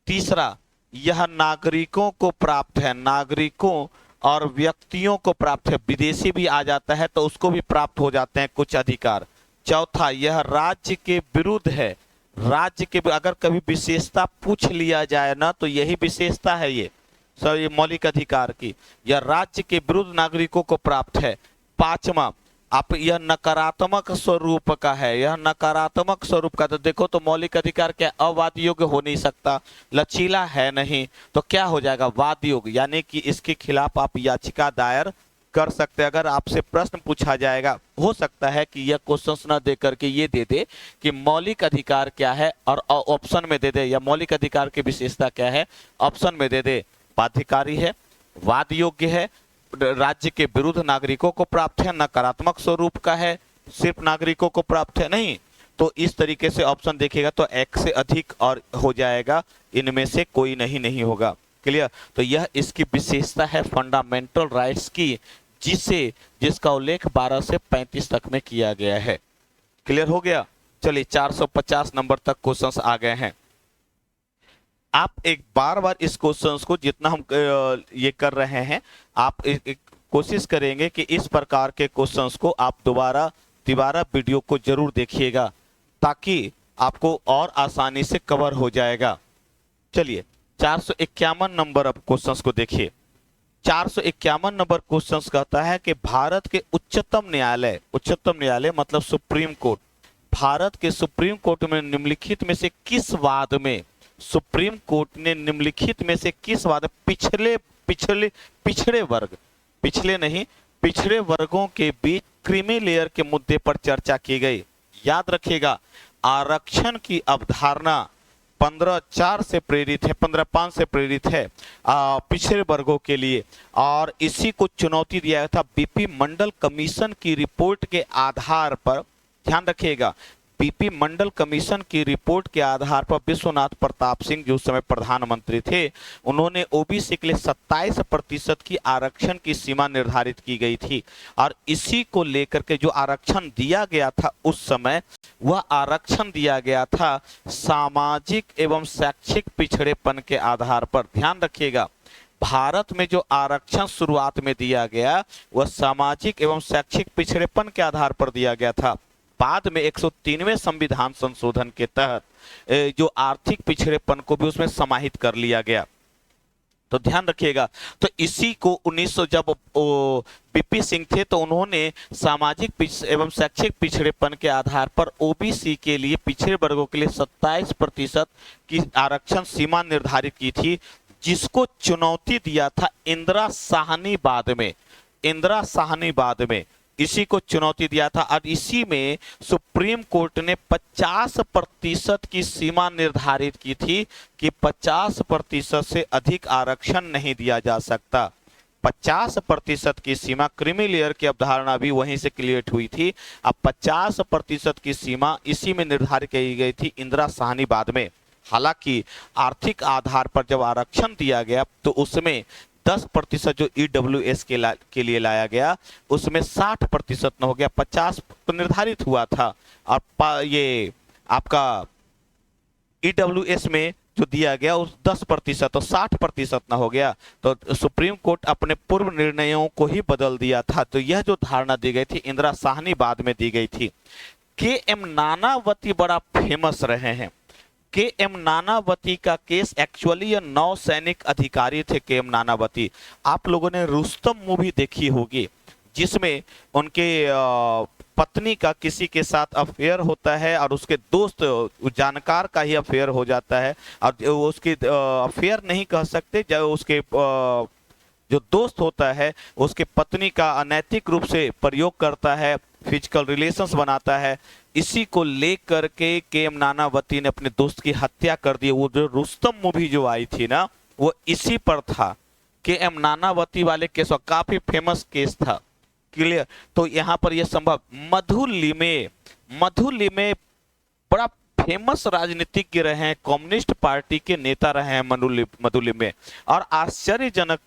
तीसरा, यह नागरिकों को प्राप्त है, नागरिकों और व्यक्तियों को प्राप्त है। विदेशी भी आ जाता है तो उसको भी प्राप्त हो जाते हैं कुछ अधिकार। चौथा, यह राज्य के विरुद्ध है, राज्य के, अगर कभी विशेषता पूछ लिया जाए ना तो यही विशेषता है ये सर, ये मौलिक अधिकार की। यह राज्य के विरुद्ध नागरिकों को प्राप्त है। पांचवा, आप, यह नकारात्मक स्वरूप का है, यह नकारात्मक स्वरूप का। तो देखो, तो मौलिक अधिकार क्या? अवाद योग्य हो नहीं सकता, लचीला है नहीं, तो क्या हो जाएगा? वाद योग्य, यानी कि इसके खिलाफ आप याचिका दायर कर सकते हैं। अगर आपसे प्रश्न पूछा जाएगा, हो सकता है कि यह क्वेश्चन न दे करके ये दे दे कि मौलिक अधिकार क्या है, और ऑप्शन में दे दे, या मौलिक अधिकार की विशेषता क्या है, ऑप्शन में दे दे। बाध्यकारी है, वाद योग्य है, राज्य के विरुद्ध नागरिकों को प्राप्त है, नकारात्मक स्वरूप का है, सिर्फ नागरिकों को प्राप्त है, नहीं। तो इस तरीके से ऑप्शन देखिएगा तो एक से अधिक और हो जाएगा, इनमें से कोई नहीं होगा। क्लियर? तो यह इसकी विशेषता है फंडामेंटल राइट्स की, जिसका उल्लेख 12 से 35 तक में किया गया है। क्लियर हो गया? चलिए 450 नंबर तक क्वेश्चंस आ गए हैं। आप एक बार इस क्वेश्चंस को, जितना हम ये कर रहे हैं, आप कोशिश करेंगे कि इस प्रकार के क्वेश्चंस को आप दोबारा वीडियो को जरूर देखिएगा, ताकि आपको और आसानी से कवर हो जाएगा। चलिए 451 नंबर अब क्वेश्चंस को देखिए। 451 नंबर क्वेश्चंस कहता है कि भारत के उच्चतम न्यायालय मतलब सुप्रीम कोर्ट, भारत के सुप्रीम कोर्ट में निम्नलिखित में से किस वाद में, सुप्रीम कोर्ट ने निम्नलिखित में से किस वाद, पिछड़े वर्गों के बीच क्रीमी लेयर के मुद्दे पर चर्चा की गई। याद रखिएगा, आरक्षण की अवधारणा 15/4 से प्रेरित है, 15/5 से प्रेरित है पिछड़े वर्गों के लिए, और इसी को चुनौती दिया गया था बीपी मंडल कमीशन की रिपोर्ट के आधार पर। ध्यान रखिएगा, बीपी मंडल कमीशन की रिपोर्ट के आधार पर विश्वनाथ प्रताप सिंह जो उस समय प्रधानमंत्री थे, उन्होंने ओबीसी के लिए 27% की आरक्षण की सीमा निर्धारित की गई थी। और इसी को लेकर के जो आरक्षण दिया गया था उस समय, वह आरक्षण दिया गया था सामाजिक एवं शैक्षिक पिछड़ेपन के आधार पर। ध्यान रखिएगा, भारत में जो आरक्षण शुरुआत में दिया गया वह सामाजिक एवं शैक्षिक पिछड़ेपन के आधार पर दिया गया था। बाद में 103वें संविधान संशोधन के तहत जो आर्थिक पिछड़ेपन को भी उसमें समाहित कर लिया गया। तो ध्यान रखिएगा, तो इसी को 1900 जब बीपी सिंह थे तो उन्होंने सामाजिक एवं शैक्षिक पिछड़ेपन के आधार पर ओबीसी के लिए, पिछड़े वर्गों के लिए 27% की आरक्षण सीमा निर्धारित की थी, जिसको चुनौती दिया था इंदिरा साहनी बाद में। इंदिरा साहनी बाद में इसी को चुनौती दिया था, और इसी में सुप्रीम कोर्ट ने 50% की सीमा निर्धारित की थी कि 50% से अधिक आरक्षण नहीं दिया जा सकता। 50% की सीमा, क्रीमी लेयर की अवधारणा भी वहीं से क्लियर हुई थी। अब 50% की सीमा इसी में निर्धारित की गई थी इंदिरा साहनी बाद में। हालांकि आर्थिक आधार पर जब आरक्षण दिया गया तो उसमें 10% जो ईडब्ल्यूएस के लिए लाया गया, उसमें 60% न हो गया, 50 तो निर्धारित हुआ था, और ये आपका ईडब्ल्यूएस में जो दिया गया उस 10% तो 60% न हो गया। तो सुप्रीम कोर्ट अपने पूर्व निर्णयों को ही बदल दिया था। तो यह जो धारणा दी गई थी इंदिरा साहनी बाद में दी गई थी। के एम नानावती बड़ा फेमस रहे हैं। के एम नानावती का केस, एक्चुअली ये नौसैनिक अधिकारी थे के एम नानावती। आप लोगों ने रुस्तम मूवी देखी होगी, जिसमें उनके पत्नी का किसी के साथ अफेयर होता है और उसके दोस्त जानकार का ही अफेयर हो जाता है, और उसके अफेयर नहीं कह सकते, जब उसके जो दोस्त होता है उसके पत्नी का अनैतिक रूप से प्रयोग करता है, फिजिकल रिलेशंस बनाता है। इसी को लेकर के एम नानावती ने अपने दोस्त की हत्या कर दी। वो जो रुस्तम मूवी जो आई थी ना, वो इसी पर था, के एम नानावती वाले केस, काफी फेमस केस था। क्लियर? तो यहाँ पर यह संभव। मधु लिमे बड़ा फेमस राजनीतिज्ञ रहे हैं, कम्युनिस्ट पार्टी के नेता रहे हैं मधु लिमे। और आश्चर्यजनक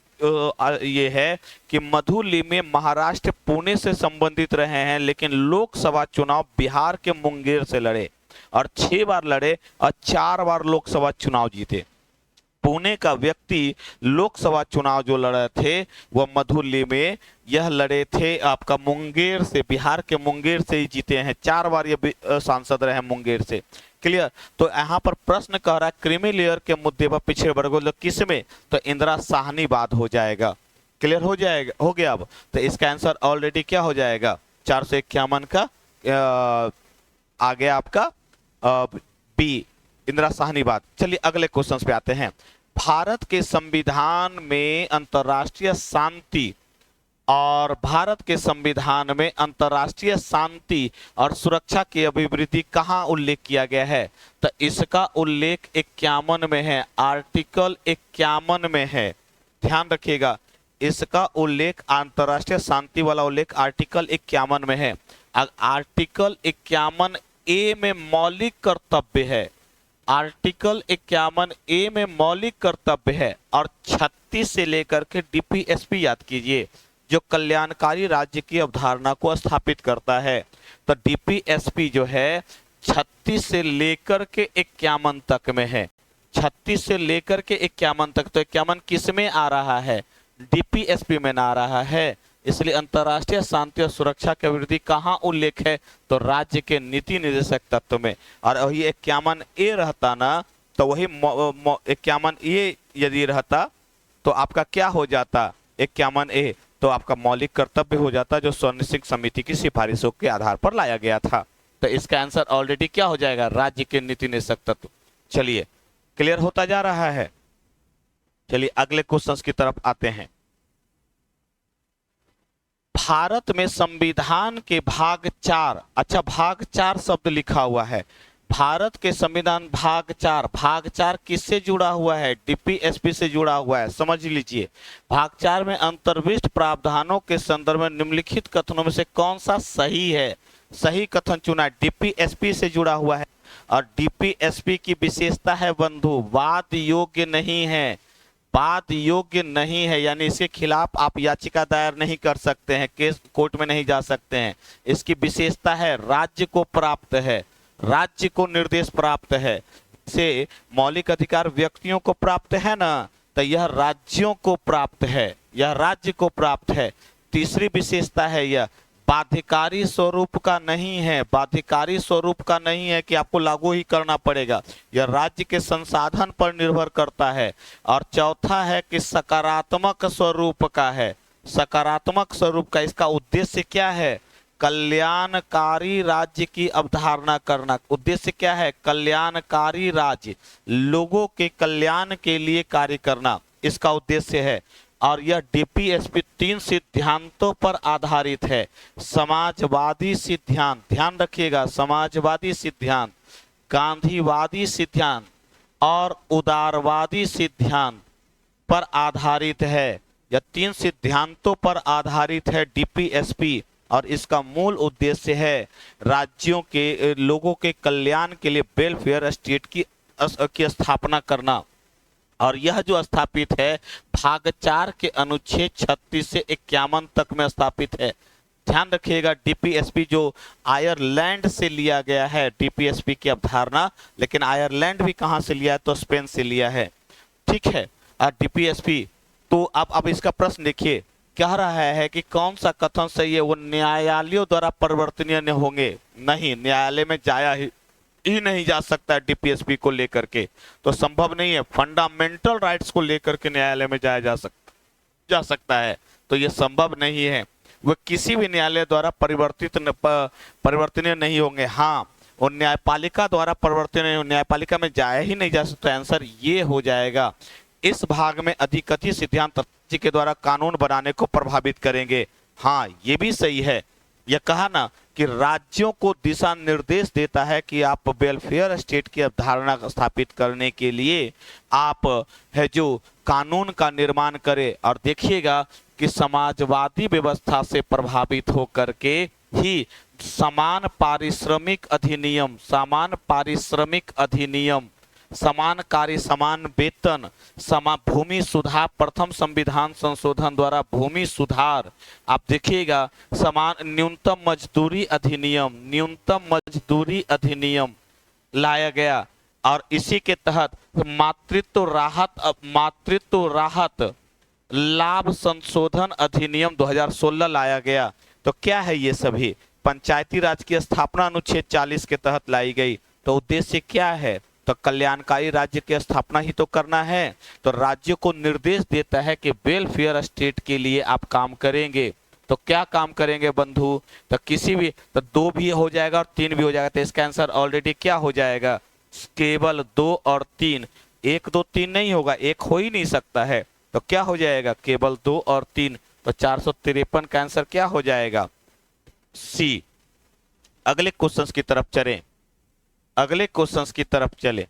ये है कि मधु लिमे महाराष्ट्र पुणे से संबंधित रहे हैं, लेकिन लोकसभा चुनाव बिहार के मुंगेर से लड़े और 6 बार लड़े और 4 बार लोकसभा चुनाव जीते। पुणे का व्यक्ति लोकसभा चुनाव जो लड़े थे वह मधु लिमे, यह लड़े थे आपका मुंगेर से, बिहार के मुंगेर से ही जीते हैं। 4 बार ये सांसद रहे मुंगेर से। क्लियर? तो यहाँ पर प्रश्न कह रहा है क्रीमी लेयर के मुद्दे पर पिछड़े वर्गों किस में, तो इंदिरा साहनी बाद हो जाएगा। क्लियर हो जाएगा, हो गया। अब तो इसका आंसर ऑलरेडी क्या हो जाएगा, 451 का आ गया आपका बी, इंदिरा साहनी बाद। चलिए अगले क्वेश्चन पे आते हैं। भारत के संविधान में अंतर्राष्ट्रीय शांति और भारत के संविधान में अंतर्राष्ट्रीय शांति और सुरक्षा की अभिवृद्धि कहाँ उल्लेख किया गया है, तो इसका उल्लेख 51 में है, आर्टिकल 51 में है। ध्यान रखिएगा, इसका उल्लेख, अंतर्राष्ट्रीय शांति वाला उल्लेख आर्टिकल 51 में है। आर्टिकल 51 ए में मौलिक कर्तव्य है, आर्टिकल 51 ए में मौलिक कर्तव्य है, और 36 से लेकर के डीपीएसपी याद कीजिए, जो कल्याणकारी राज्य की अवधारणा को स्थापित करता है। तो डीपीएसपी जो है 36 से लेकर के 51 तक में है, 36 से लेकर के 51 तक। तो 51 किस में आ रहा है, डीपीएसपी में ना आ रहा है। इसलिए अंतर्राष्ट्रीय शांति और सुरक्षा की अभिवृद्धि कहाँ उल्लेख है, तो राज्य के नीति निर्देशक तत्व में। और वही 51 ए रहता ना, तो वही 51 ए यदि रहता तो आपका क्या हो जाता, 51 ए, तो आपका मौलिक कर्तव्य हो जाता, जो स्वर्ण सिंह समिति की सिफारिशों के आधार पर लाया गया था। तो इसका आंसर ऑलरेडी क्या हो जाएगा, राज्य के नीति निर्देशक तत्व। चलिए क्लियर होता जा रहा है। चलिए अगले क्वेश्चंस की तरफ आते हैं। भारत में संविधान के भाग 4, अच्छा भाग 4 शब्द लिखा हुआ है, भारत के संविधान भाग 4 किससे जुड़ा हुआ है? डीपीएसपी से जुड़ा हुआ है, समझ लीजिए। भाग 4 में अंतर्विष्ट प्रावधानों के संदर्भ में निम्नलिखित कथनों में से कौन सा सही है? सही कथन चुना, डीपीएसपी से जुड़ा हुआ है। और डीपीएसपी की विशेषता है बंधु, वाद योग्य नहीं है, वाद योग्य नहीं है, यानी इसके खिलाफ आप याचिका दायर नहीं कर सकते हैं, केस कोर्ट में नहीं जा सकते हैं। इसकी विशेषता है राज्य को प्राप्त है, राज्य को निर्देश प्राप्त है। से मौलिक अधिकार व्यक्तियों को प्राप्त है ना, तो यह राज्यों को प्राप्त है, यह राज्य को प्राप्त है। तीसरी विशेषता है यह बाध्यकारी स्वरूप का नहीं है, बाध्यकारी स्वरूप का नहीं है कि आपको लागू ही करना पड़ेगा, यह राज्य के संसाधन पर निर्भर करता है। और चौथा है कि सकारात्मक स्वरूप का है, सकारात्मक स्वरूप का। इसका उद्देश्य क्या है? कल्याणकारी राज्य की अवधारणा करना। उद्देश्य क्या है? कल्याणकारी राज्य, लोगों के कल्याण के लिए कार्य करना, इसका उद्देश्य है। और यह डीपीएसपी 3 सिद्धांतों पर आधारित है। समाजवादी सिद्धांत, ध्यान रखिएगा, समाजवादी सिद्धांत, गांधीवादी सिद्धांत और उदारवादी सिद्धांत पर आधारित है। यह 3 सिद्धांतों पर आधारित है डीपीएसपी, और इसका मूल उद्देश्य है राज्यों के लोगों के कल्याण के लिए वेलफेयर स्टेट की स्थापना करना। और यह जो स्थापित है भाग 4 के अनुच्छेद 36 से 51 तक में स्थापित है। ध्यान रखिएगा, डीपीएसपी जो आयरलैंड से लिया गया है डीपीएसपी की अवधारणा, लेकिन आयरलैंड भी कहां से लिया है? तो स्पेन से लिया है, ठीक है। और डीपीएसपी तो अब इसका प्रश्न देखिए, कह रहा है कि कौन सा कथन सही है? वो न्यायालयों द्वारा परिवर्तनीय नहीं होंगे, नहीं, न्यायालय में जाया ही नहीं जा सकता है डीपीएसपी को लेकर के, तो संभव नहीं है। फंडामेंटल राइट्स को लेकर के न्यायालय में जाया जा सकता है, तो ये संभव नहीं है। वह किसी भी न्यायालय द्वारा परिवर्तनीय नहीं होंगे। हाँ, और न्यायपालिका द्वारा परिवर्तनीय, न्यायपालिका में जाया ही नहीं जा सकता। आंसर ये हो जाएगा। इस भाग में अधिकथित सिद्धांत राज्य के द्वारा कानून बनाने को प्रभावित करेंगे। हाँ, ये भी सही है। यह कहा ना कि राज्यों को दिशा निर्देश देता है कि आप वेलफेयर स्टेट की अवधारणा स्थापित करने के लिए आप है जो कानून का निर्माण करें। और देखिएगा कि समाजवादी व्यवस्था से प्रभावित होकर के ही समान पारिश्रमिक अधिनियम, समान पारिश्रमिक अधिनियम, समान कार्य समान वेतन, भूमि सुधार, प्रथम संविधान संशोधन द्वारा भूमि सुधार, आप देखिएगा समान न्यूनतम मजदूरी अधिनियम, न्यूनतम मजदूरी अधिनियम लाया गया। और इसी के तहत मातृत्व राहत लाभ संशोधन अधिनियम 2016 लाया गया। तो क्या है ये सभी? पंचायती राज की स्थापना अनुच्छेद 40 के तहत लाई गई। तो उद्देश्य क्या है? तो कल्याणकारी राज्य की स्थापना ही तो करना है। तो राज्य को निर्देश देता है कि वेलफेयर स्टेट के लिए आप काम करेंगे। तो क्या काम करेंगे बंधु? तो किसी भी, तो 2 भी हो जाएगा और 3 भी हो जाएगा। तो इसका आंसर ऑलरेडी क्या हो जाएगा? केवल 2 और 3, 1 2 3 नहीं होगा, 1 हो ही नहीं सकता है। तो क्या हो जाएगा? केवल 2 और 3। तो 453 का आंसर क्या हो जाएगा? सी। अगले क्वेश्चंस की तरफ चलें, अगले क्वेश्चंस की तरफ चले।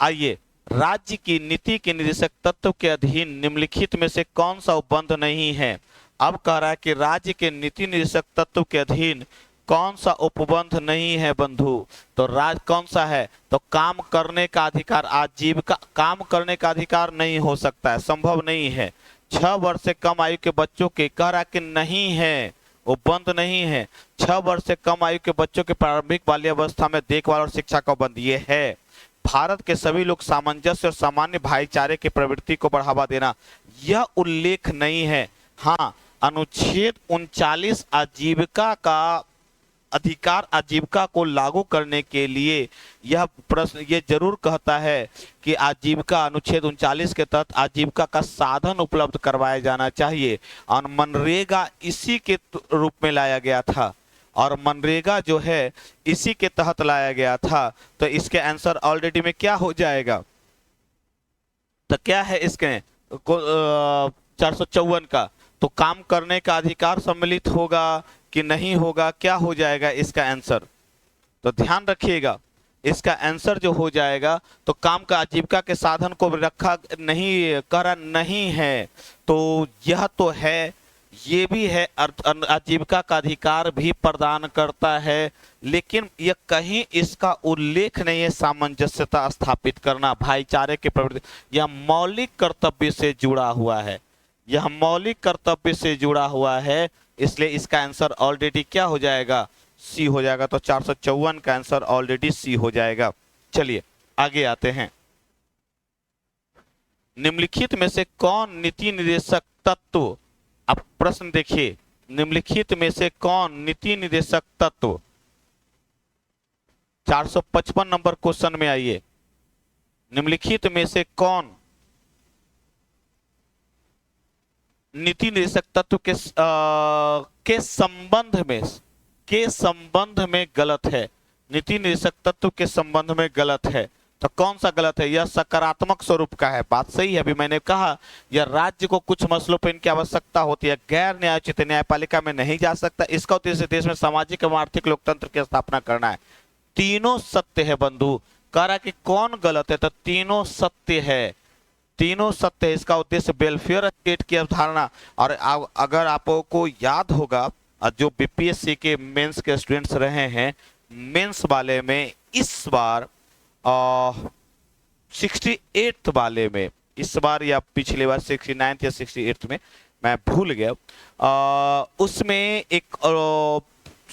आइए, राज्य की नीति के निर्देशक तत्व के अधीन निम्नलिखित में से कौन सा उपबंध नहीं है? अब कह रहा है कि राज्य के नीति निर्देशक तत्व के अधीन कौन सा उपबंध नहीं है बंधु? तो राज्य कौन सा है? तो काम करने का अधिकार, आजीविका, काम करने का अधिकार नहीं हो सकता है, संभव नहीं है। 6 वर्ष से कम आयु के बच्चों के, कह रहा कि नहीं है, उपबंध नहीं है। 6 वर्ष से कम आयु के बच्चों के प्रारंभिक बाल्यावस्था में देखभाल और शिक्षा का उपबंध ये है। भारत के सभी लोग सामंजस्य और सामान्य भाईचारे की प्रवृत्ति को बढ़ावा देना, यह उल्लेख नहीं है। हाँ, अनुच्छेद 39 आजीविका का अधिकार, आजीविका को लागू करने के लिए यह प्रश्न ये जरूर कहता है कि आजीविका, अनुच्छेद 39 के तहत आजीविका का साधन उपलब्ध करवाया जाना चाहिए। और मनरेगा इसी के रूप में लाया गया था, और मनरेगा जो है इसी के तहत लाया गया था। तो इसके आंसर ऑलरेडी में क्या हो जाएगा? तो क्या है इसके 454 का? तो तो काम करने का अधिकार सम्मिलित होगा कि नहीं होगा, क्या हो जाएगा इसका आंसर? तो ध्यान रखिएगा, इसका आंसर जो हो जाएगा तो काम का आजीविका के साधन को रखा नहीं, कह रहा नहीं है, तो यह तो है, ये भी है, आजीविका का अधिकार भी प्रदान करता है, लेकिन यह कहीं इसका उल्लेख नहीं है सामंजस्यता स्थापित करना, भाईचारे के प्रवृत्ति। यह मौलिक कर्तव्य से जुड़ा हुआ है, यह मौलिक कर्तव्य से जुड़ा हुआ है, इसलिए इसका आंसर ऑलरेडी क्या हो जाएगा? सी हो जाएगा। तो 454 का आंसर ऑलरेडी सी हो जाएगा। चलिए आगे आते हैं। निम्नलिखित में से कौन नीति निर्देशक तत्व, अब प्रश्न देखिए, निम्नलिखित में से कौन नीति निर्देशक तत्व, 455 नंबर क्वेश्चन में आइए, निम्नलिखित में से कौन नीति निर्देशक तत्व के संबंध में गलत है? नीति निर्देशक तत्व के संबंध में गलत है, तो कौन सा गलत है? यह सकारात्मक स्वरूप का है, बात सही है। अभी मैंने कहा यह राज्य को कुछ मसलों पर इनकी आवश्यकता होती है, गैर न्यायोचित न्यायपालिका में नहीं जा सकता, इसका उद्देश्य देश में सामाजिक एवं आर्थिक लोकतंत्र की स्थापना करना है। तीनों सत्य है बंधु। कह रहा कि कौन गलत है, तो तीनों सत्य है, तीनों सत्य है। इसका उद्देश्य वेलफेयर स्टेट की अवधारणा। और अगर आपको याद होगा, जो बीपीएससी के मेंस के स्टूडेंट्स रहे हैं, मेंस वाले में इस बार 68 वाले में, इस बार या पिछले बार 69 या 68 में, मैं भूल गया, उसमें एक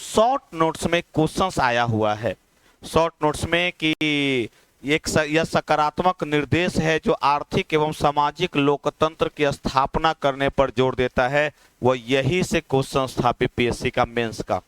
शॉर्ट नोट्स में क्वेश्चंस आया हुआ है, शॉर्ट नोट्स में कि यह सकारात्मक निर्देश है जो आर्थिक एवं सामाजिक लोकतंत्र की स्थापना करने पर जोर देता है। वह यही से क्वेश्चन था बीपीएससी का मेंस का।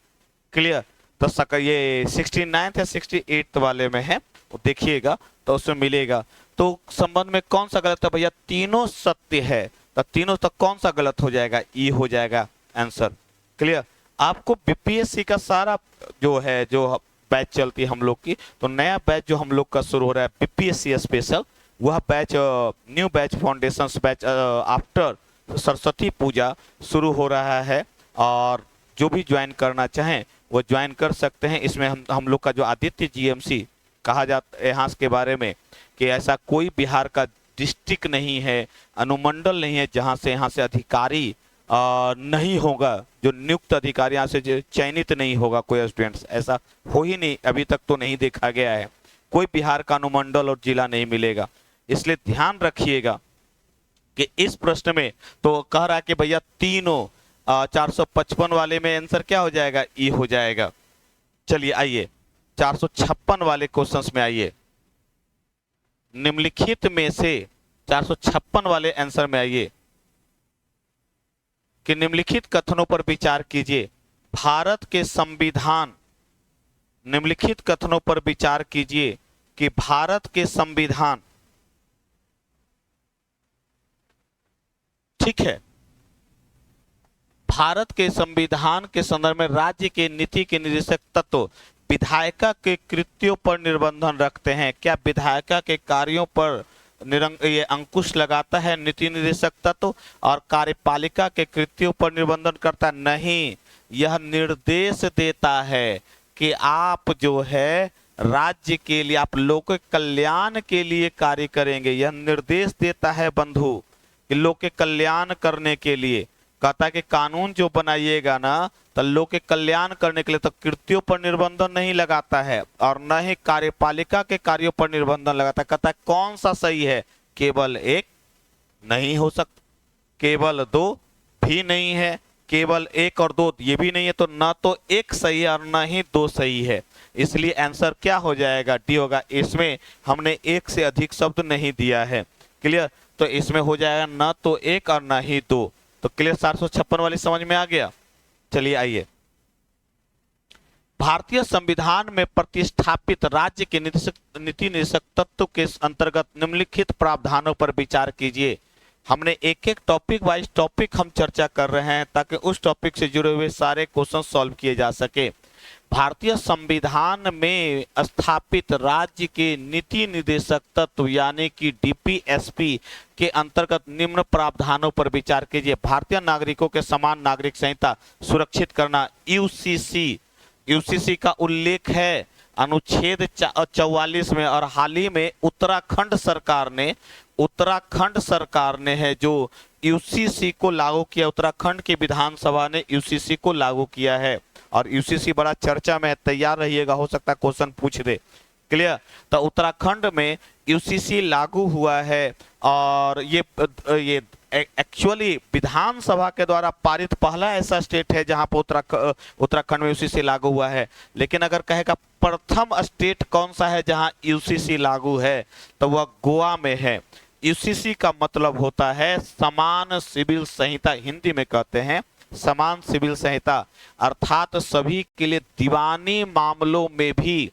क्लियर? तो ये 69 या 68 वाले में है, वो देखिएगा तो उसमें मिलेगा। तो संबंध में कौन सा गलत है भैया? तीनों सत्य है, तो तीनों तक कौन सा गलत हो जाएगा? ई हो जाएगा आंसर। क्लियर? आपको बीपीएससी का सारा जो है, जो बैच चलती है हम लोग की, तो नया बैच जो हम लोग का शुरू हो रहा है बीपीएससी स्पेशल, वह batch new batch foundation batch after Saraswati Puja शुरू हो रहा है, और जो भी ज्वाइन करना चाहें वो ज्वाइन कर सकते हैं। इसमें हम लोग का जो आदित्य जीएमसी कहा जाता है यहाँ के बारे में, कि ऐसा कोई बिहार का डिस्ट्रिक्ट नहीं है, अनुमंडल नहीं है जहाँ से अधिकारी नहीं होगा, जो नियुक्त अधिकारी यहाँ से चयनित नहीं होगा कोई स्टूडेंट्स, ऐसा हो ही नहीं, अभी तक तो नहीं देखा गया है। कोई बिहार का अनुमंडल और जिला नहीं मिलेगा, इसलिए ध्यान रखिएगा कि इस प्रश्न में तो कह रहा है कि भैया तीनों 455 वाले में आंसर क्या हो जाएगा? ई हो जाएगा। चलिए आइए 456 वाले क्वेश्चंस में आइए, निम्नलिखित में से 456 वाले आंसर में आइए कि निम्नलिखित कथनों पर विचार कीजिए। भारत के संविधान, निम्नलिखित कथनों पर विचार कीजिए कि भारत के संविधान, ठीक है, भारत के संविधान के संदर्भ में राज्य के नीति के निर्देशक तत्व विधायिका के कृत्यों पर निर्बंधन रखते हैं। क्या विधायिका के कार्यों पर ये अंकुश लगाता है नीति निर्देशक तत्व, और कार्यपालिका के कृत्यों पर निर्बंधन करता नहीं? यह निर्देश देता है कि आप जो है राज्य के लिए, आप लोक कल्याण के लिए कार्य करेंगे। यह निर्देश देता है बंधु कि लोक के कल्याण करने के लिए। कहता है कि कानून जो बनाइएगा ना, तो लोक के कल्याण करने के लिए, तो कृत्यों पर निर्बंधन नहीं लगाता है और न ही कार्यपालिका के कार्यों पर निर्बंधन लगाता है। कहता है कौन सा सही है? केवल एक नहीं हो सकता, केवल दो भी नहीं है, केवल एक और दो ये भी नहीं है, तो न तो एक सही है और न ही दो सही है। इसलिए आंसर क्या हो जाएगा? डी होगा। इसमें हमने एक से अधिक शब्द नहीं दिया है। क्लियर? तो इसमें हो जाएगा न तो एक और न ही दो। तो क्लियर? 456 वाली समझ में आ गया? चलिए आइए, भारतीय संविधान में प्रतिष्ठापित राज्य के नीति निर्देशक तत्व के अंतर्गत निम्नलिखित प्रावधानों पर विचार कीजिए। हमने एक एक टॉपिक वाइज टॉपिक हम चर्चा कर रहे हैं ताकि उस टॉपिक से जुड़े हुए सारे क्वेश्चन सॉल्व किए जा सके। भारतीय संविधान में स्थापित राज्य के नीति निर्देशक तत्व यानी कि डीपीएसपी के अंतर्गत निम्न प्रावधानों पर विचार कीजिए। भारतीय नागरिकों के समान नागरिक संहिता सुरक्षित करना, यूसीसी का उल्लेख है अनुच्छेद 44 में। और हाल ही में उत्तराखंड सरकार ने है जो यूसीसी को लागू किया। उत्तराखंड की विधानसभा ने यूसीसी को लागू किया है और यूसीसी बड़ा चर्चा में है, तैयार रहिएगा, हो सकता है क्वेश्चन पूछ दे। क्लियर? तो उत्तराखंड में यूसीसी लागू हुआ है और ये एक्चुअली विधानसभा के द्वारा पारित पहला ऐसा स्टेट है जहां पर उत्तराखंड में यूसीसी लागू हुआ है। लेकिन अगर कहेगा प्रथम स्टेट कौन सा है जहां यूसीसी लागू है, तो वह गोवा में है। यूसीसी का मतलब होता है समान सिविल संहिता, हिंदी में कहते हैं समान सिविल संहिता, अर्थात सभी के लिए दीवानी मामलों में भी,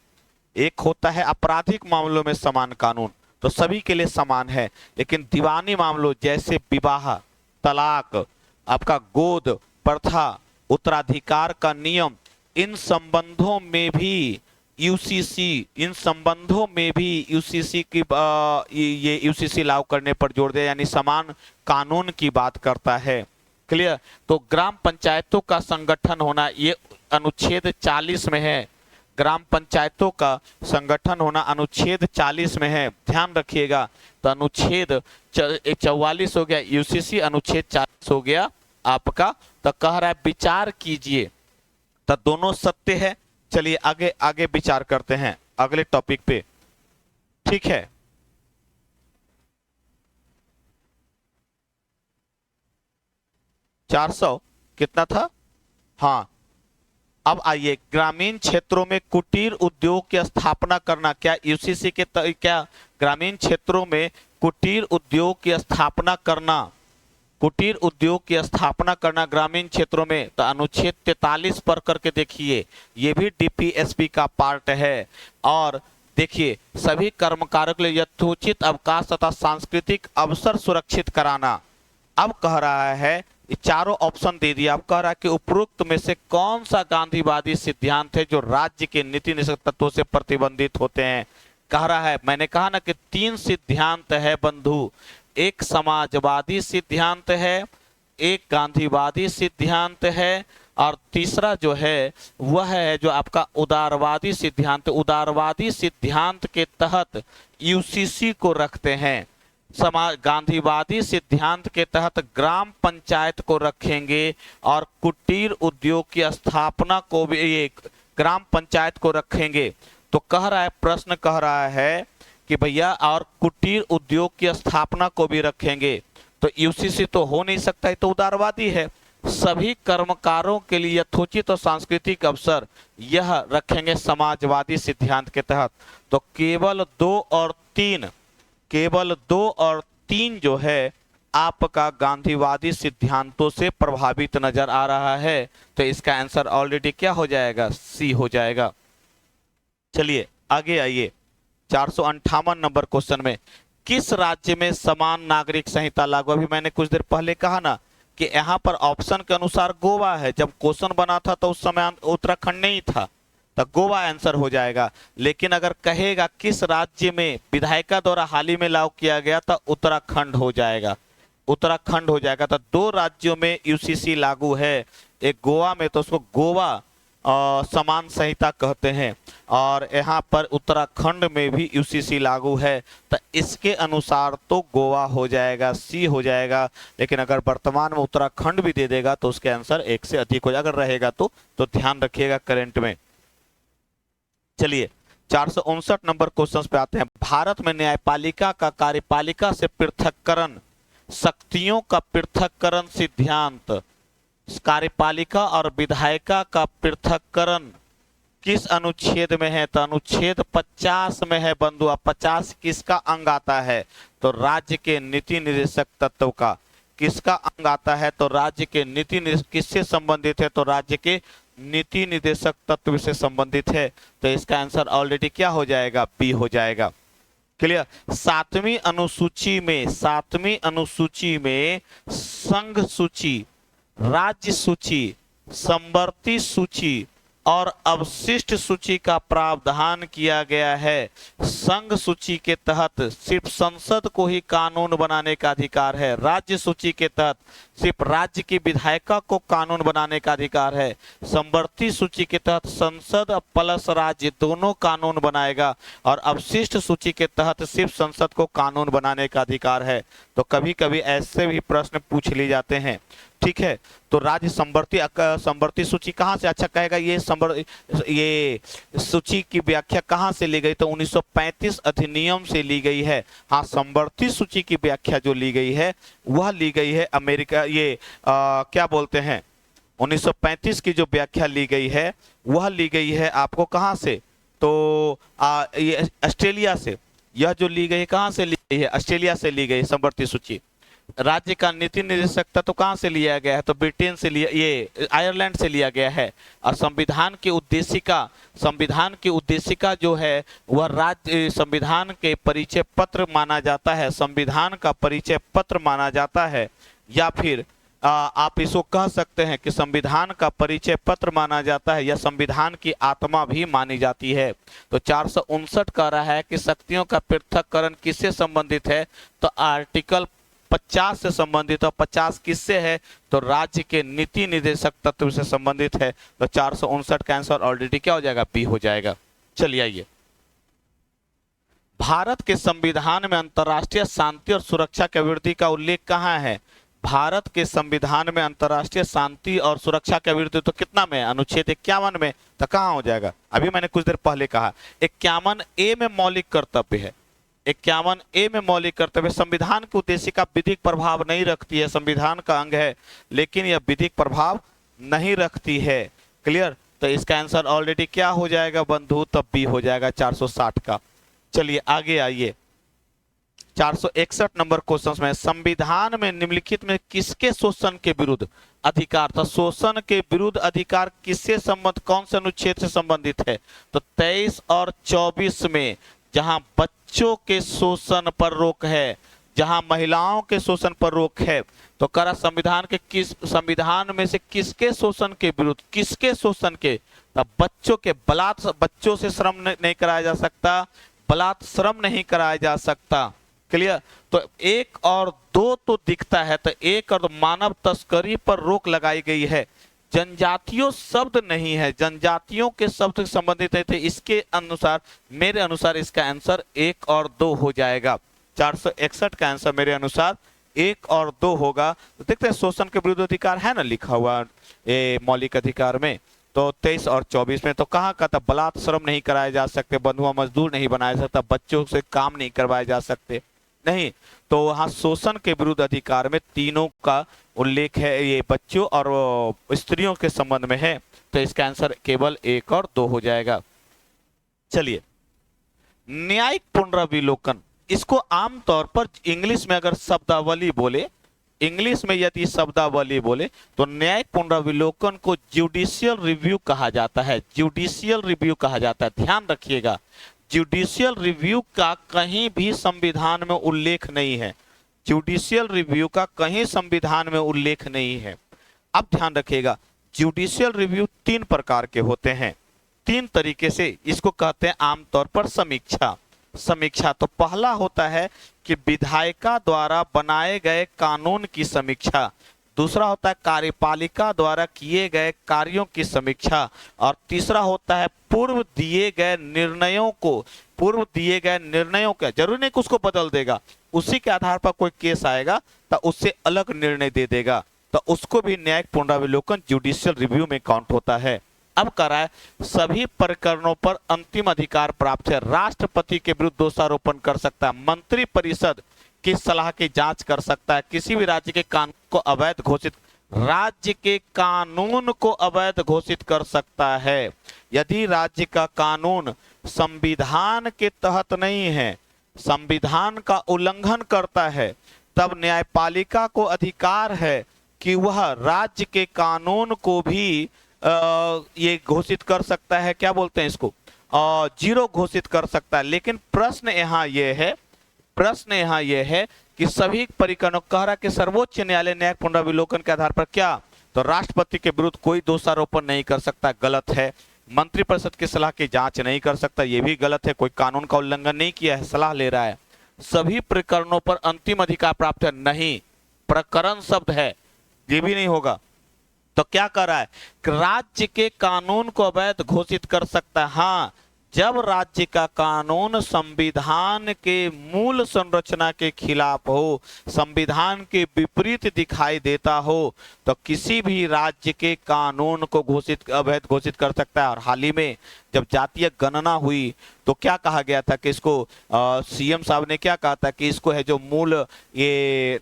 एक होता है आपराधिक मामलों में समान कानून, तो सभी के लिए समान है, लेकिन दीवानी मामलों जैसे विवाह, तलाक, आपका गोद प्रथा, उत्तराधिकार का नियम, इन संबंधों में भी यूसीसी की ये यूसीसी लागू करने पर जोर दे, यानी समान कानून की बात करता है। क्लियर? तो ग्राम पंचायतों का संगठन होना ये अनुच्छेद 40 में है। ग्राम पंचायतों का संगठन होना अनुच्छेद 40 में है, ध्यान रखिएगा। तो अनुच्छेद 44 हो गया यूसीसी, अनुच्छेद 40 हो गया आपका। तो कह रहा है विचार कीजिए, तो दोनों सत्य है। चलिए आगे विचार करते हैं अगले टॉपिक पे, ठीक है। कितना था? हाँ, अब आइए, ग्रामीण क्षेत्रों में कुटीर उद्योग की स्थापना करना, क्या यूसीसी के क्या ग्रामीण क्षेत्रों में कुटीर उद्योग की स्थापना ग्रामीण क्षेत्रों में, तो अनुच्छेद 43 पर करके देखिए, ये भी डीपीएसपी का पार्ट है। और देखिए, सभी कर्मकारों के लिए यथोचित अवकाश तथा सांस्कृतिक अवसर सुरक्षित कराना। अब कह रहा है, चारों ऑप्शन दे दिया। अब कह रहा है कि उपरोक्त में से कौन सा गांधीवादी सिद्धांत है जो राज्य के नीति निषेध तत्वों से प्रतिबंधित होते हैं। कह रहा है, मैंने कहा ना कि 3 सिद्धांत है बंधु, एक समाजवादी सिद्धांत है, एक गांधीवादी सिद्धांत है, और तीसरा जो है वह है जो आपका उदारवादी सिद्धांत। उदारवादी सिद्धांत के तहत यूसीसी को रखते हैं। गांधीवादी सिद्धांत के तहत ग्राम पंचायत को रखेंगे और कुटीर उद्योग की स्थापना को भी एक ग्राम पंचायत को रखेंगे। तो कह रहा है, प्रश्न कह रहा है कि भैया और कुटीर उद्योग की स्थापना को भी रखेंगे, तो यूसीसी तो हो नहीं सकता है, तो उदारवादी है। सभी कर्मकारों के लिए यथोचित और सांस्कृतिक अवसर, यह रखेंगे समाजवादी सिद्धांत के तहत। तो केवल 2 और 3 जो है आपका गांधीवादी सिद्धांतों से प्रभावित नजर आ रहा है। तो इसका आंसर ऑलरेडी क्या हो जाएगा? सी हो जाएगा। चलिए आगे आइए, 458 नंबर क्वेश्चन में, किस राज्य में समान नागरिक संहिता लागू? अभी मैंने कुछ देर पहले कहा ना कि यहाँ पर ऑप्शन के अनुसार गोवा है। जब क्वेश्चन बना था तो उस समय उत्तराखंड नहीं था, तो गोवा आंसर हो जाएगा। लेकिन अगर कहेगा किस राज्य में विधायिका द्वारा हाल ही में लागू किया गया, तो उत्तराखंड हो जाएगा। तो 2 राज्यों में यूसीसी लागू है, एक गोवा में, तो उसको गोवा समान संहिता कहते हैं, और यहाँ पर उत्तराखंड में भी यूसीसी लागू है। तो इसके अनुसार तो गोवा हो जाएगा, सी हो जाएगा। लेकिन अगर वर्तमान में उत्तराखंड भी दे देगा तो उसके आंसर 1 से अधिक हो जाएगा। अगर रहेगा तो ध्यान रखिएगा करंट में। चलिए 459 नंबर क्वेश्चन पे आते हैं। भारत में न्यायपालिका का कार्यपालिका से पृथक्करण, शक्तियों का पृथक्करण सिद्धांत, कार्यपालिका और विधायिका का पृथक्करण किस अनुच्छेद में है? तो अनुच्छेद 50 में है बंधु। 50 किसका अंग आता है? तो राज्य के नीति निर्देशक तत्व का। किसका अंग आता है? तो राज्य के नीति किससे संबंधित है? तो राज्य के नीति निर्देशक तत्व से संबंधित है। तो इसका आंसर ऑलरेडी क्या हो जाएगा? बी हो जाएगा। क्लियर? 7वीं अनुसूची में संघ सूची, राज्य सूची, समवर्ती सूची, और अवशिष्ट सूची का प्रावधान किया गया है। संघ सूची के तहत सिर्फ संसद को ही कानून बनाने का अधिकार है। राज्य सूची के तहत सिर्फ राज्य की विधायिका को कानून बनाने का अधिकार है। समवर्ती सूची के तहत संसद प्लस राज्य दोनों कानून बनाएगा और अवशिष्ट सूची के तहत सिर्फ संसद को कानून बनाने का अधिकार है। तो कभी कभी ऐसे भी प्रश्न पूछ लिए जाते हैं। ठीक है, तो राज्य समवर्ती सूची कहाँ से, अच्छा कहेगा ये सूची की व्याख्या कहाँ से ली गई, तो 1935 अधिनियम से ली गई है। हाँ, समवर्ती सूची की व्याख्या जो ली गई है वह ली गई है अमेरिका, क्या बोलते हैं, 1935 की जो व्याख्या ली गई है वह ली गई है आपको कहाँ से, तो ये ऑस्ट्रेलिया से। यह जो ली गई कहाँ से ली गई है, ऑस्ट्रेलिया से ली गई समवर्ती सूची। राज्य का नीति निर्देशकता तो कहाँ से लिया गया है, तो ब्रिटेन से लिया, ये आयरलैंड से लिया गया है। और संविधान की उद्देशिका जो है वह राज्य संविधान के परिचय पत्र माना जाता है, संविधान का परिचय पत्र माना जाता है, या फिर आप इसको कह सकते हैं कि संविधान का परिचय पत्र माना जाता है या संविधान की आत्मा भी मानी जाती है। तो 459 कह रहा है कि शक्तियों का पृथक्करण किससे संबंधित है, तो आर्टिकल 50 से संबंधित, और 50 किससे है, तो राज्य के नीति निर्देशक तत्व से संबंधित है। तो 459 का आंसर ऑलरेडी क्या हो जाएगा, बी हो जाएगा। चलिए आइए, भारत के संविधान में अंतर्राष्ट्रीय शांति और सुरक्षा के विरोधी का उल्लेख कहाँ है। भारत के संविधान में अंतर्राष्ट्रीय शांति और सुरक्षा के विरुद्ध तो कितना में, अनुच्छेद 51 में, तो कहाँ हो जाएगा, अभी मैंने कुछ देर पहले कहा 51A में मौलिक कर्तव्य है। 51A में मौलिक कर्तव्य संविधान की उद्देशिका विधिक प्रभाव नहीं रखती है, संविधान का अंग है लेकिन यह विधिक प्रभाव नहीं रखती है। क्लियर, तो इसका आंसर ऑलरेडी क्या हो जाएगा बंधु, तब बी हो जाएगा 460 का। चलिए आगे आइए, 461 नंबर क्वेश्चन में, संविधान में निम्नलिखित में किसके शोषण के विरुद्ध अधिकार था। शोषण के विरुद्ध अधिकार किससे संबंध, कौन से अनुच्छेद से संबंधित है, तो 23 और 24 में, जहां बच्चों के शोषण पर रोक है, जहां महिलाओं के शोषण पर रोक है। तो करा संविधान में से किसके शोषण के विरुद्ध, किसके शोषण के, तब बच्चों से श्रम नहीं कराया जा सकता, बलात्श्रम नहीं कराया जा सकता। क्लियर, तो 1 और 2 तो दिखता है, तो 1 और 2 मानव तस्करी पर रोक लगाई गई है। जनजातियों शब्द नहीं है, जनजातियों के शब्द से संबंधित है, इसके अनुसार, मेरे अनुसार इसका आंसर 1 और 2 हो जाएगा। 461 का आंसर मेरे अनुसार 1 और 2 होगा। तो देखते हैं शोषण के विरुद्ध अधिकार है ना लिखा हुआ ये मौलिक अधिकार में, तो 23 और 24 में, तो कहाँ का था, बलात्श्रम नहीं कराए जा सकते, बंधुआ मजदूर नहीं बनाया सकता, बच्चों से काम नहीं करवाए जा सकते, नहीं। तो वहां शोषण के विरुद्ध अधिकार में तीनों का उल्लेख है, ये बच्चों और स्त्रियों के संबंध में है। तो इसका आंसर केवल 1 और 2 हो जाएगा। चलिए, न्यायिक पुनराविलोकन, इसको आमतौर पर इंग्लिश में अगर शब्दावली बोले, इंग्लिश में यदि शब्दावली बोले तो न्यायिक पुनराविलोकन को जुडिशियल रिव्यू कहा जाता है, जुडिशियल रिव्यू कहा जाता है। ध्यान रखिएगा, जुडिशियल रिव्यू का कहीं भी संविधान में उल्लेख नहीं है, जुडिशियल रिव्यू का कहीं संविधान में उल्लेख नहीं है। अब ध्यान रखिएगा, जुडिशियल रिव्यू 3 प्रकार के होते हैं, 3 तरीके से इसको कहते हैं आमतौर पर समीक्षा। समीक्षा तो पहला होता है कि विधायिका द्वारा बनाए गए कानून की समीक्षा, दूसरा होता है कार्यपालिका द्वारा किए गए कार्यों की समीक्षा, और तीसरा होता है पूर्व दिए गए निर्णयों का, जरूरी नहीं कि उसको बदल देगा, उसी के आधार पर कोई केस आएगा तो उससे अलग निर्णय दे देगा, तो उसको भी न्यायिक पुनराविलोकन जुडिशियल रिव्यू में काउंट होता है। अब कराए, सभी प्रकरणों पर अंतिम अधिकार प्राप्त है, राष्ट्रपति के विरुद्ध दोषारोपण कर सकता है, मंत्रिपरिषद की सलाह की जांच कर सकता है, किसी भी राज्य के कानून को अवैध घोषित कर सकता है। यदि राज्य का कानून संविधान के तहत नहीं है, संविधान का उल्लंघन करता है, तब न्यायपालिका को अधिकार है कि वह राज्य के कानून को भी ये घोषित कर सकता है, क्या बोलते हैं इसको, जीरो घोषित कर सकता है। लेकिन प्रश्न यहाँ यह है कि सभी परिकरणों, कह रहा कि सर्वोच्च न्यायालय न्यायिक पुनराविलोकन के आधार पर क्या, तो राष्ट्रपति के विरुद्ध कोई दोषारोपण नहीं कर सकता, गलत है। मंत्रिपरिषद की सलाह की जांच नहीं कर सकता, ये भी गलत है। कोई कानून का उल्लंघन नहीं किया है, सलाह ले रहा है। सभी प्रकरणों पर अंतिम अधिकार प्राप्त है, नहीं, प्रकरण शब्द है, ये भी नहीं होगा। तो क्या कर रहा है कि राज्य के कानून को अवैध घोषित कर सकता है। हाँ, जब राज्य का कानून संविधान के मूल संरचना के खिलाफ हो, संविधान के विपरीत दिखाई देता हो, तो किसी भी राज्य के कानून को अवैध घोषित कर सकता है। और हाल ही में जब जातीय गणना हुई तो क्या कहा गया था कि इसको सीएम साहब ने क्या कहा था कि इसको है जो मूल ये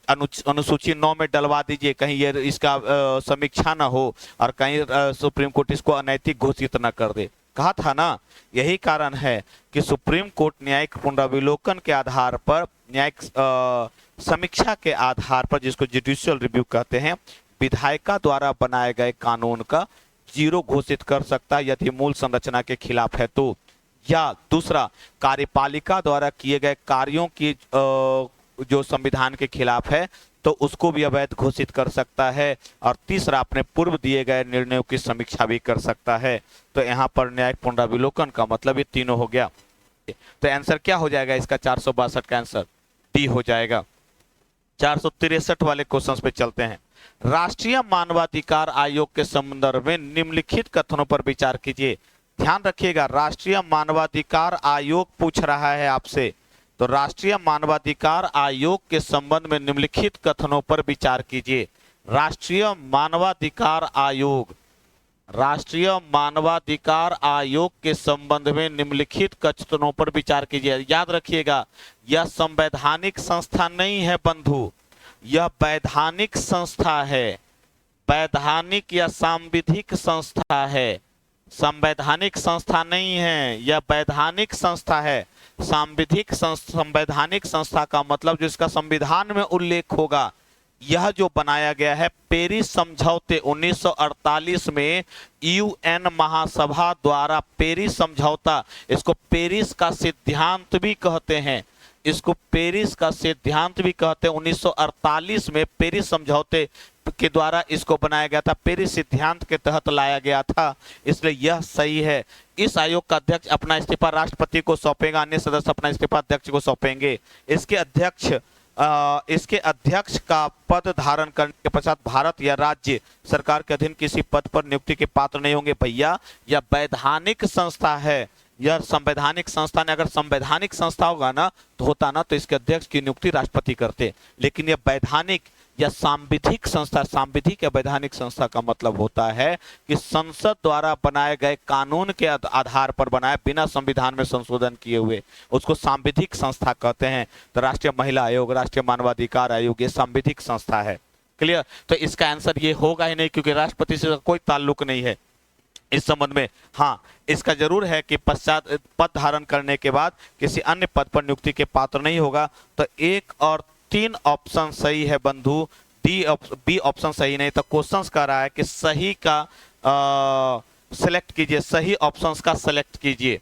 अनुसूची 9 में डलवा दीजिए, कहीं ये इसका समीक्षा न हो और कहीं सुप्रीम कोर्ट इसको अनैतिक घोषित न कर दे, कहा था ना। यही कारण है कि सुप्रीम कोर्ट न्यायिक पुनरावलोकन के आधार पर, न्यायिक समीक्षा के आधार पर, जिसको जुडिशियल रिव्यू कहते हैं, विधायिका द्वारा बनाए गए कानून का जीरो घोषित कर सकता है यदि मूल संरचना के खिलाफ है तो, या दूसरा कार्यपालिका द्वारा किए गए कार्यों की जो संविधान के खिलाफ है तो उसको भी अवैध घोषित कर सकता है, और तीसरा अपने पूर्व दिए गए निर्णयों की समीक्षा भी कर सकता है। तो यहाँ पर न्यायिक पुनरावलोकन का मतलब ये तीनों हो गया। तो आंसर क्या हो जाएगा इसका? 462 का आंसर डी हो जाएगा। 463 वाले क्वेश्चन पे चलते हैं। राष्ट्रीय मानवाधिकार आयोग के संदर्भ में निम्नलिखित कथनों पर विचार कीजिए। ध्यान रखिएगा, राष्ट्रीय मानवाधिकार आयोग पूछ रहा है आपसे, तो राष्ट्रीय मानवाधिकार आयोग के संबंध में निम्नलिखित कथनों पर विचार कीजिए। राष्ट्रीय मानवाधिकार आयोग, राष्ट्रीय मानवाधिकार आयोग के संबंध में निम्नलिखित कथनों पर विचार कीजिए। याद रखिएगा, यह संवैधानिक संस्था नहीं है बंधु, यह वैधानिक संस्था है, वैधानिक या सांविधिक संस्था है। संवैधानिक संस्था नहीं है, यह वैधानिक संस्था है। संवैधानिक संस्था का मतलब जिसका संविधान में उल्लेख होगा। यह जो बनाया गया है पेरिस समझौते 1948 में यूएन महासभा द्वारा, पेरिस समझौता, इसको पेरिस का सिद्धांत भी कहते हैं, इसको पेरिस का सिद्धांत भी कहते हैं। 1948 में पेरिस समझौते के द्वारा इसको बनाया गया था, पेरिस सिद्धांत के तहत लाया गया था, इसलिए यह सही है। इस आयोग का अध्यक्ष अपना इस्तीफा राष्ट्रपति को सौंपेगा, अन्य सदस्य अपना इस्तीफा अध्यक्ष को सौंपेंगे। इसके अध्यक्ष का पद धारण करने के पश्चात भारत या राज्य सरकार के अधीन किसी पद पर नियुक्ति के पात्र नहीं होंगे। भैया, यह वैधानिक संस्था है, यह संवैधानिक संस्था ने, अगर संवैधानिक संस्था होगा ना तो होता ना तो इसके अध्यक्ष की नियुक्ति राष्ट्रपति करते, लेकिन यह वैधानिक या सांविधिक संस्था, सांविधिक या वैधानिक संस्था का मतलब होता है कि संसद द्वारा बनाए गए कानून के आधार पर बनाए, बिना संविधान में संशोधन किए हुए, उसको सांविधिक संस्था कहते हैं। तो राष्ट्रीय महिला आयोग, राष्ट्रीय मानवाधिकार आयोग, ये सांविधिक संस्था है। क्लियर? तो इसका आंसर ये होगा ही नहीं, क्योंकि राष्ट्रपति से कोई ताल्लुक नहीं है इस संबंध में। हाँ, इसका जरूर है कि पश्चात पद धारण करने के बाद किसी अन्य पद पर नियुक्ति के पात्र नहीं होगा। तो 1 और 3 ऑप्शन सही है बंधु, बी ऑप्शन सही नहीं। तो क्वेश्चन कह रहा है कि सही का सिलेक्ट कीजिए, सही ऑप्शंस का सिलेक्ट कीजिए।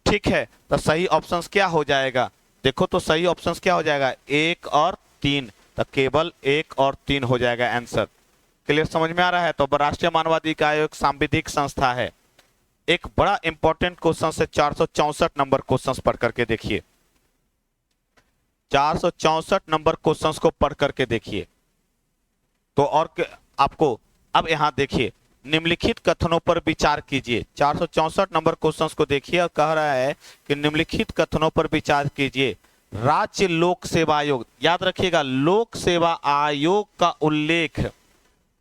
ठीक है, तो सही ऑप्शंस क्या हो जाएगा? देखो तो सही ऑप्शंस क्या हो जाएगा? 1 और 3, तो केवल 1 और 3 हो जाएगा आंसर। क्लियर, समझ में आ रहा है? तो राष्ट्रीय मानवाधिकार आयोग सांविधिक संस्था है। एक बड़ा इंपॉर्टेंट क्वेश्चन से 464 नंबर क्वेश्चन पढ़ करके देखिए, 464 नंबर क्वेश्चंस को पढ़ करके देखिए। तो और आपको अब यहां देखिए, निम्नलिखित कथनों पर विचार कीजिए। 464 नंबर क्वेश्चंस को देखिए और कह रहा है कि निम्नलिखित कथनों पर विचार कीजिए। राज्य लोक सेवा आयोग, याद रखिएगा, लोक सेवा आयोग का उल्लेख,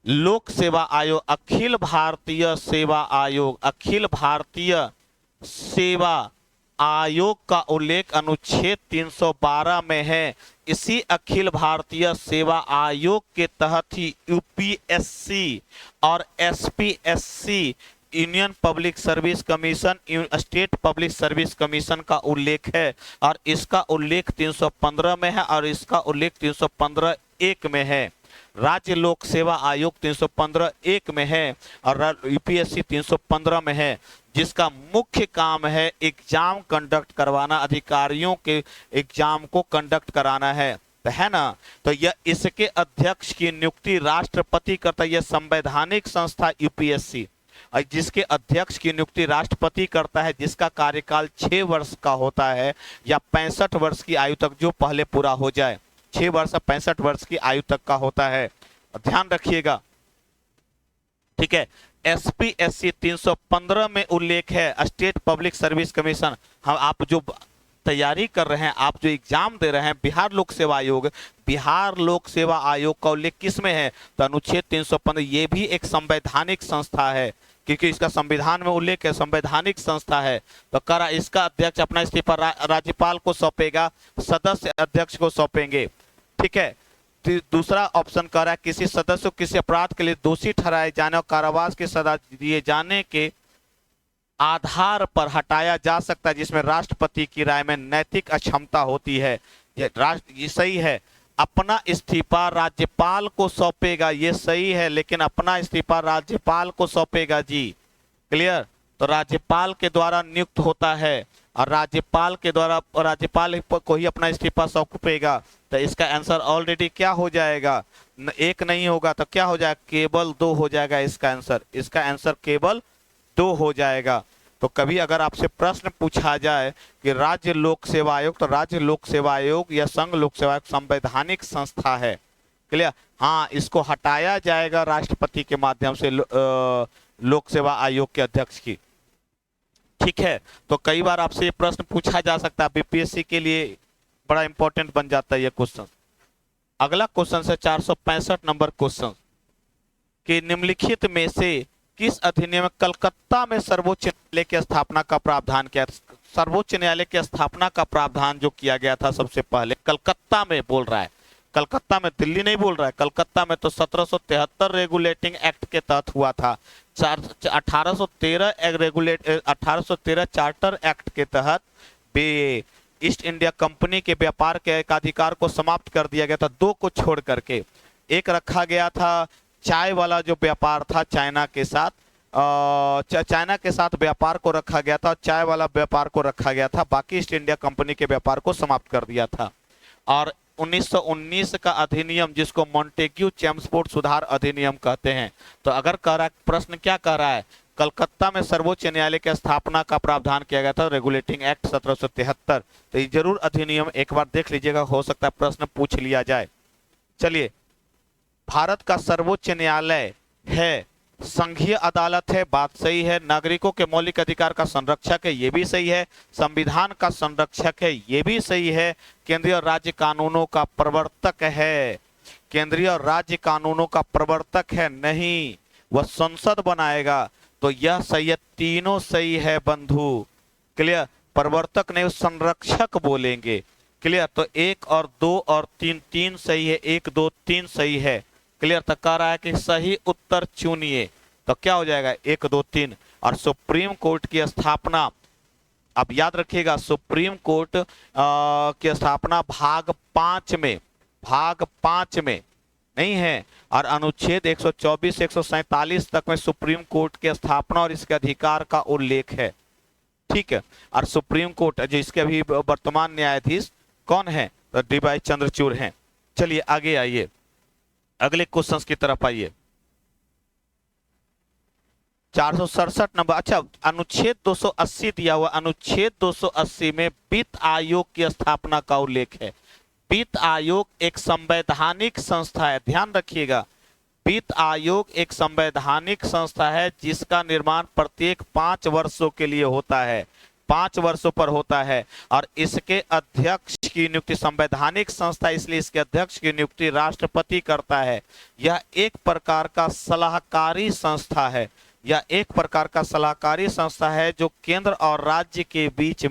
लोक सेवा आयोग, अखिल भारतीय सेवा आयोग, अखिल भारतीय सेवा आयोग का उल्लेख अनुच्छेद 312 में है। इसी अखिल भारतीय सेवा आयोग के तहत ही यूपीएससी और SPSC, union public service commission, state public service commission का उल्लेख है, और इसका उल्लेख 315 में है और इसका उल्लेख 315(1) में है। राज्य लोक सेवा आयोग 315(1) में है और यूपीएससी 315 में है, जिसका मुख्य काम है एग्जाम कंडक्ट करवाना, अधिकारियों के एग्जाम को कंडक्ट कराना है ना। तो यह इसके अध्यक्ष की नियुक्ति राष्ट्रपति करता है। यह संवैधानिक संस्था यूपीएससी, और जिसके अध्यक्ष की नियुक्ति राष्ट्रपति करता है, जिसका कार्यकाल 6 वर्ष का होता है या 65 वर्ष की आयु तक, जो पहले पूरा हो जाए, 6 वर्ष 65 वर्ष की आयु तक का होता है, ध्यान रखिएगा। ठीक है, एसपीएससी 315 में उल्लेख है, स्टेट पब्लिक सर्विस कमीशन। हम आप जो तैयारी कर रहे हैं, आप जो एग्जाम दे रहे हैं, बिहार लोक सेवा आयोग, बिहार लोक सेवा आयोग का उल्लेख किस में है? तो अनुच्छेद 315। ये भी एक संवैधानिक संस्था है, क्योंकि इसका संविधान में उल्लेख है, संवैधानिक संस्था है। तो करा इसका अध्यक्ष अपना इस्तीफा राज्यपाल को सौंपेगा, सदस्य अध्यक्ष को सौंपेंगे। ठीक है, दूसरा ऑप्शन कह रहा है किसी सदस्य को किसी अपराध के लिए दोषी ठहराए जाने और कारावास की सजा दिए जाने के आधार पर हटाया जा सकता है, जिसमें राष्ट्रपति की राय में नैतिक अक्षमता होती है। ये सही है। अपना इस्तीफा राज्यपाल को सौंपेगा, ये सही है, लेकिन अपना इस्तीफा राज्यपाल को सौंपेगा जी। क्लियर? तो राज्यपाल के द्वारा नियुक्त होता है और राज्यपाल के द्वारा राज्यपाल को ही अपना इस्तीफा सौंपेगा। तो इसका आंसर ऑलरेडी क्या हो जाएगा? एक नहीं होगा तो क्या हो जाएगा? केवल 2 हो जाएगा इसका आंसर। इसका आंसर केवल 2 हो जाएगा। तो कभी अगर आपसे प्रश्न पूछा जाए कि राज्य लोक सेवा आयोग, तो राज्य लोक सेवा आयोग या संघ लोक सेवा आयोग संवैधानिक संस्था है। क्लियर? हाँ, इसको हटाया जाएगा राष्ट्रपति के माध्यम से लोक सेवा आयोग के अध्यक्ष की। ठीक है, तो कई बार आपसे ये प्रश्न पूछा जा सकता है, बीपीएससी के लिए बड़ा इंपॉर्टेंट बन जाता है ये क्वेश्चन। अगला क्वेश्चन है 465 नंबर क्वेश्चन कि निम्नलिखित में से किस अधिनियम में कलकत्ता में सर्वोच्च न्यायालय की स्थापना का प्रावधान किया? सर्वोच्च न्यायालय की स्थापना का प्रावधान जो किया गया था सबसे पहले कलकत्ता में बोल रहा है, कलकत्ता में, दिल्ली नहीं बोल रहा है, कलकत्ता में। तो 1773 रेगुलेटिंग एक्ट के तहत हुआ था। 1813 चार्टर एक्ट के तहत ईस्ट इंडिया कंपनी के व्यापार के एकाधिकार को समाप्त कर दिया गया था, 2 को छोड़ करके। एक रखा गया था चाय वाला जो व्यापार था चाइना के साथ, चाइना के साथ व्यापार को रखा गया था, चाय वाला व्यापार को रखा गया था, बाकी ईस्ट इंडिया कंपनी के व्यापार को समाप्त कर दिया था। और 1919 का अधिनियम जिसको मॉन्टेग्यू चेम्सफोर्ड सुधार अधिनियम कहते हैं। तो अगर कह रहा है, प्रश्न क्या कह रहा है? कलकत्ता में सर्वोच्च न्यायालय की स्थापना का प्रावधान किया गया था, रेगुलेटिंग एक्ट 1773। तो ये जरूर अधिनियम एक बार देख लीजिएगा, हो सकता है प्रश्न पूछ लिया जाए। चलिए, भारत का सर्वोच्च न्यायालय है, संघीय अदालत है, बात सही है। नागरिकों के मौलिक अधिकार का संरक्षक है, ये भी सही है। संविधान का संरक्षक है, ये भी सही है। केंद्रीय और राज्य कानूनों का प्रवर्तक है, केंद्रीय और राज्य कानूनों का प्रवर्तक है नहीं, वह संसद बनाएगा। तो यह सही है, तीनों सही है बंधु। क्लियर? प्रवर्तक नहीं, संरक्षक बोलेंगे। क्लियर? तो 1 और 2 और 3, 3 सही है, 1 2 3 सही है। क्लियर? तो कह रहा है कि सही उत्तर चुनिए। तो क्या हो जाएगा? 1 2 3। और सुप्रीम कोर्ट की स्थापना, अब याद रखिएगा, सुप्रीम कोर्ट की स्थापना भाग 5 में नहीं है। और अनुच्छेद 124 147 तक में सुप्रीम कोर्ट की स्थापना और इसके अधिकार का उल्लेख है। ठीक है, और सुप्रीम कोर्ट जो इसके अभी वर्तमान न्यायाधीश कौन है? तो डी.वाई. चंद्रचूड़ हैं। चलिए आगे आइए, अगले क्वेश्चंस की तरफ आइए। 467 नंबर। अच्छा, अनुच्छेद 280 दिया हुआ, अनुच्छेद 280 में वित्त आयोग की स्थापना का उल्लेख है। वित्त आयोग एक संवैधानिक संस्था है, ध्यान रखिएगा। वित्त आयोग एक संवैधानिक संस्था है जिसका निर्माण प्रत्येक 5 वर्षों के लिए होता है, 5 वर्षों पर होता है। और इसके अध्यक्ष की नियुक्ति, संवैधानिक संस्था इसलिए इसके अध्यक्ष की नियुक्ति राष्ट्रपति करता है। यह एक प्रकार का सलाहकारी संस्था है, यह एक प्रकार का सलाहकारी संस्था है जो केंद्र और राज्य के बीच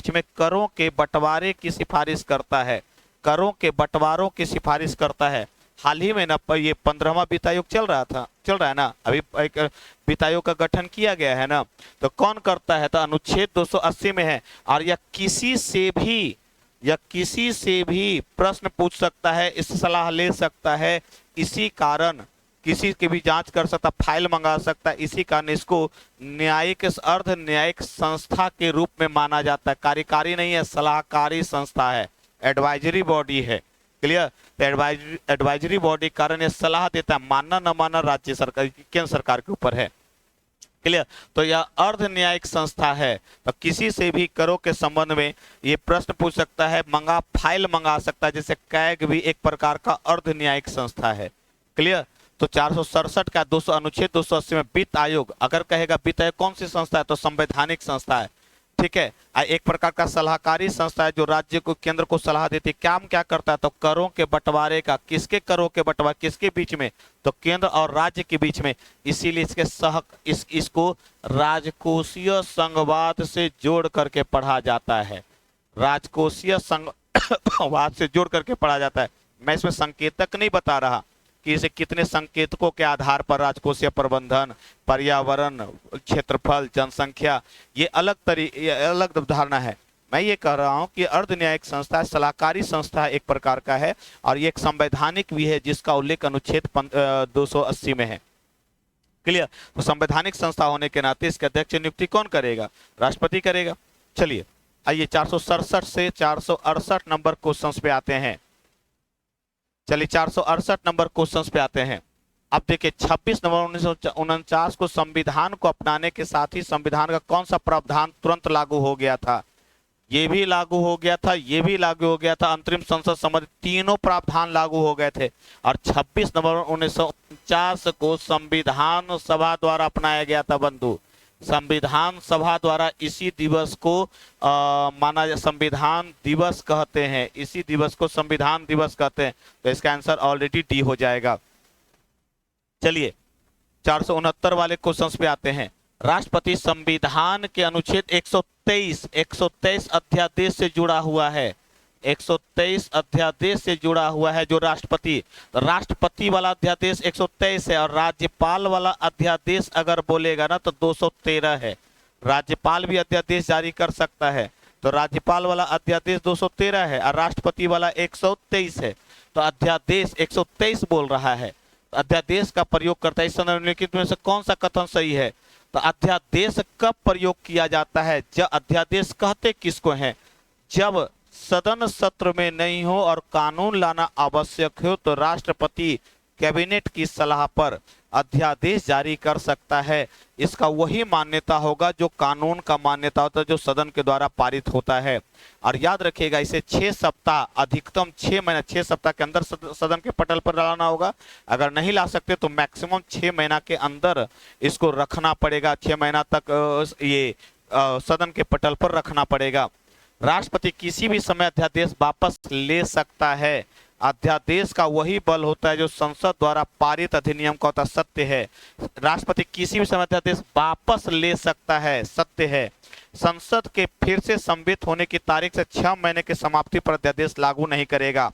में, करों के बंटवारे की सिफारिश करता है, करों के बंटवारों की सिफारिश करता है। हाल ही में ना ये 15वां वित्त आयोग चल रहा है ना, अभी एक वित्त आयोग का गठन किया गया है ना। तो कौन करता है? तो अनुच्छेद 280 में है। और यह किसी से भी प्रश्न पूछ सकता है, इस सलाह ले सकता है, इसी कारण किसी की भी जांच कर सकता, फाइल मंगा सकता है। इसी कारण इसको न्यायिक अर्ध न्यायिक संस्था के रूप में माना जाता है। कार्यकारी नहीं है, सलाहकारी संस्था है, एडवाइजरी बॉडी है। क्लियर। तो एडवाइजरी बॉडी कारण यह सलाह देता है, मानना न मानना राज्य सरकार, केंद्र सरकार के ऊपर है। क्लियर। तो यह अर्ध न्यायिक संस्था है। तो किसी से भी करों के संबंध में ये प्रश्न पूछ सकता है, फाइल मंगा सकता है, जैसे कैग भी एक प्रकार का अर्ध न्यायिक संस्था है। क्लियर। तो 467 का अनुच्छेद 280 में वित्त आयोग, अगर कहेगा वित्त आयोग कौन सी संस्था है, तो संवैधानिक संस्था है। ठीक है। एक प्रकार का सलाहकारी संस्था है जो राज्य को, केंद्र को सलाह देती है। काम क्या करता है, तो करों के बंटवारे का, किसके करों के बंटवारे, किसके बीच में, तो केंद्र और राज्य के बीच में। इसीलिए इसको राजकोषीय संघवाद से जोड़ करके पढ़ा जाता है। राजकोषीय संघवाद से जोड़ करके पढ़ा जाता है। मैं इसमें संकेतक नहीं बता रहा कि इसे कितने संकेतकों के आधार पर राजकोषीय प्रबंधन, पर्यावरण, क्षेत्रफल, जनसंख्या, ये अलग धारणा है। मैं ये कह रहा हूं कि अर्ध न्यायिक संस्था सलाहकारी संस्था एक प्रकार का है, और ये एक संवैधानिक भी है जिसका उल्लेख अनुच्छेद 280 में है। क्लियर। तो संवैधानिक संस्था होने के नाते इसके अध्यक्ष नियुक्ति कौन करेगा, राष्ट्रपति करेगा। चलिए आइए 467 से 468 नंबर क्वेश्चन पे आते हैं। चलिए 468 नंबर क्वेश्चन पे आते हैं। अब देखिए 26 नवंबर 1949 को संविधान को अपनाने के साथ ही संविधान का कौन सा प्रावधान तुरंत लागू हो गया था, ये भी लागू हो गया था, ये भी लागू हो गया था। अंतरिम संसद संबंधी तीनों प्रावधान लागू हो गए थे। और 26 नवंबर 1949 को संविधान सभा द्वारा अपनाया गया था बंधु। संविधान सभा द्वारा इसी दिवस को माना, संविधान दिवस कहते हैं, इसी दिवस को संविधान दिवस कहते हैं। तो इसका आंसर ऑलरेडी डी हो जाएगा। चलिए 469 वाले क्वेश्चन पे आते हैं। राष्ट्रपति संविधान के अनुच्छेद 123 अध्यादेश से जुड़ा हुआ है। 123 अध्यादेश से जुड़ा हुआ है जो राष्ट्रपति, तो राष्ट्रपति वाला अध्यादेश 123 है, और राज्यपाल वाला अध्यादेश अगर बोलेगा ना तो 213 है। राज्यपाल भी अध्यादेश जारी कर सकता है, तो राज्यपाल वाला अध्यादेश 213 है और राष्ट्रपति वाला 123 है। तो अध्यादेश 123 बोल रहा है, तो अध्यादेश का प्रयोग करता है। इस निम्नलिखित में से कौन सा कथन सही है, तो अध्यादेश कब प्रयोग किया जाता है, जब अध्यादेश कहते किसको हैं, जब सदन सत्र में नहीं हो और कानून लाना आवश्यक हो तो राष्ट्रपति कैबिनेट की सलाह पर अध्यादेश जारी कर सकता है। इसका वही मान्यता होगा जो कानून का मान्यता होता है, जो सदन के द्वारा पारित होता है। और याद रखिएगा इसे 6 सप्ताह, अधिकतम 6 महीना, 6 सप्ताह के अंदर सदन के पटल पर लाना होगा। अगर नहीं ला सकते तो मैक्सिमम 6 महीना के अंदर इसको रखना पड़ेगा। 6 महीना तक ये सदन के पटल पर रखना पड़ेगा। राष्ट्रपति किसी भी समय अध्यादेश वापस ले सकता है। अध्यादेश का वही बल होता है जो संसद द्वारा पारित अधिनियम का होता है। सत्य है, राष्ट्रपति किसी भी समय अध्यादेश वापस ले सकता है, सत्य है। संसद के फिर से संवित होने की तारीख से 6 महीने की समाप्ति पर अध्यादेश लागू नहीं करेगा।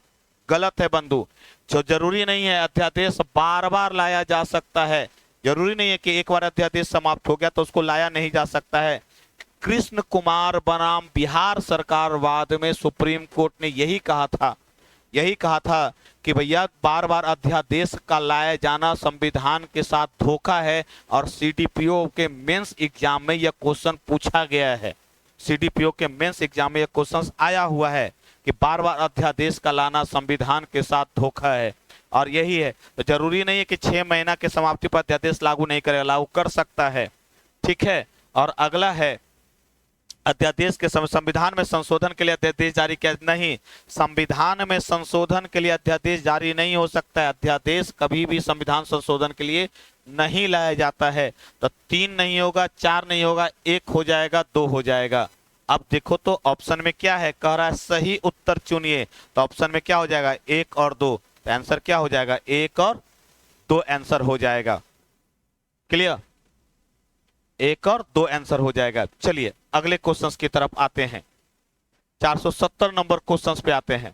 गलत है बंधु। जो जरूरी नहीं है, अध्यादेश बार बार लाया जा सकता है। जरूरी नहीं है कि एक बार अध्यादेश समाप्त हो गया तो उसको लाया नहीं जा सकता है। कृष्ण कुमार बनाम बिहार सरकार वाद में सुप्रीम कोर्ट ने यही कहा था कि भैया बार बार अध्यादेश का लाया जाना संविधान के साथ धोखा है। और सीडीपीओ के मेंस एग्जाम में यह क्वेश्चन पूछा गया है। सीडीपीओ के मेंस एग्जाम में यह क्वेश्चन आया हुआ है कि बार बार अध्यादेश का लाना संविधान के साथ धोखा है, और यही है। तो जरूरी नहीं है कि 6 महीना के समाप्ति पर अध्यादेश लागू नहीं करेगा, लागू कर सकता है। ठीक है। और अगला है अध्यादेश के संविधान में संशोधन के लिए अध्यादेश जारी किया नहीं। संविधान में संशोधन के लिए अध्यादेश जारी नहीं हो सकता है। अध्यादेश कभी भी संविधान संशोधन के लिए नहीं लाया जाता है। तो 3 नहीं होगा, 4 नहीं होगा, 1 हो जाएगा, 2 हो जाएगा। अब देखो तो ऑप्शन में क्या है, कह रहा है सही उत्तर चुनिए। तो ऑप्शन में क्या हो जाएगा, 1 और 2। तो आंसर क्या हो जाएगा, 1 और 2 आंसर हो जाएगा। क्लियर, 1 और 2 आंसर हो जाएगा। चलिए अगले क्वेश्चंस की तरफ आते हैं। 470 नंबर क्वेश्चंस पे आते हैं।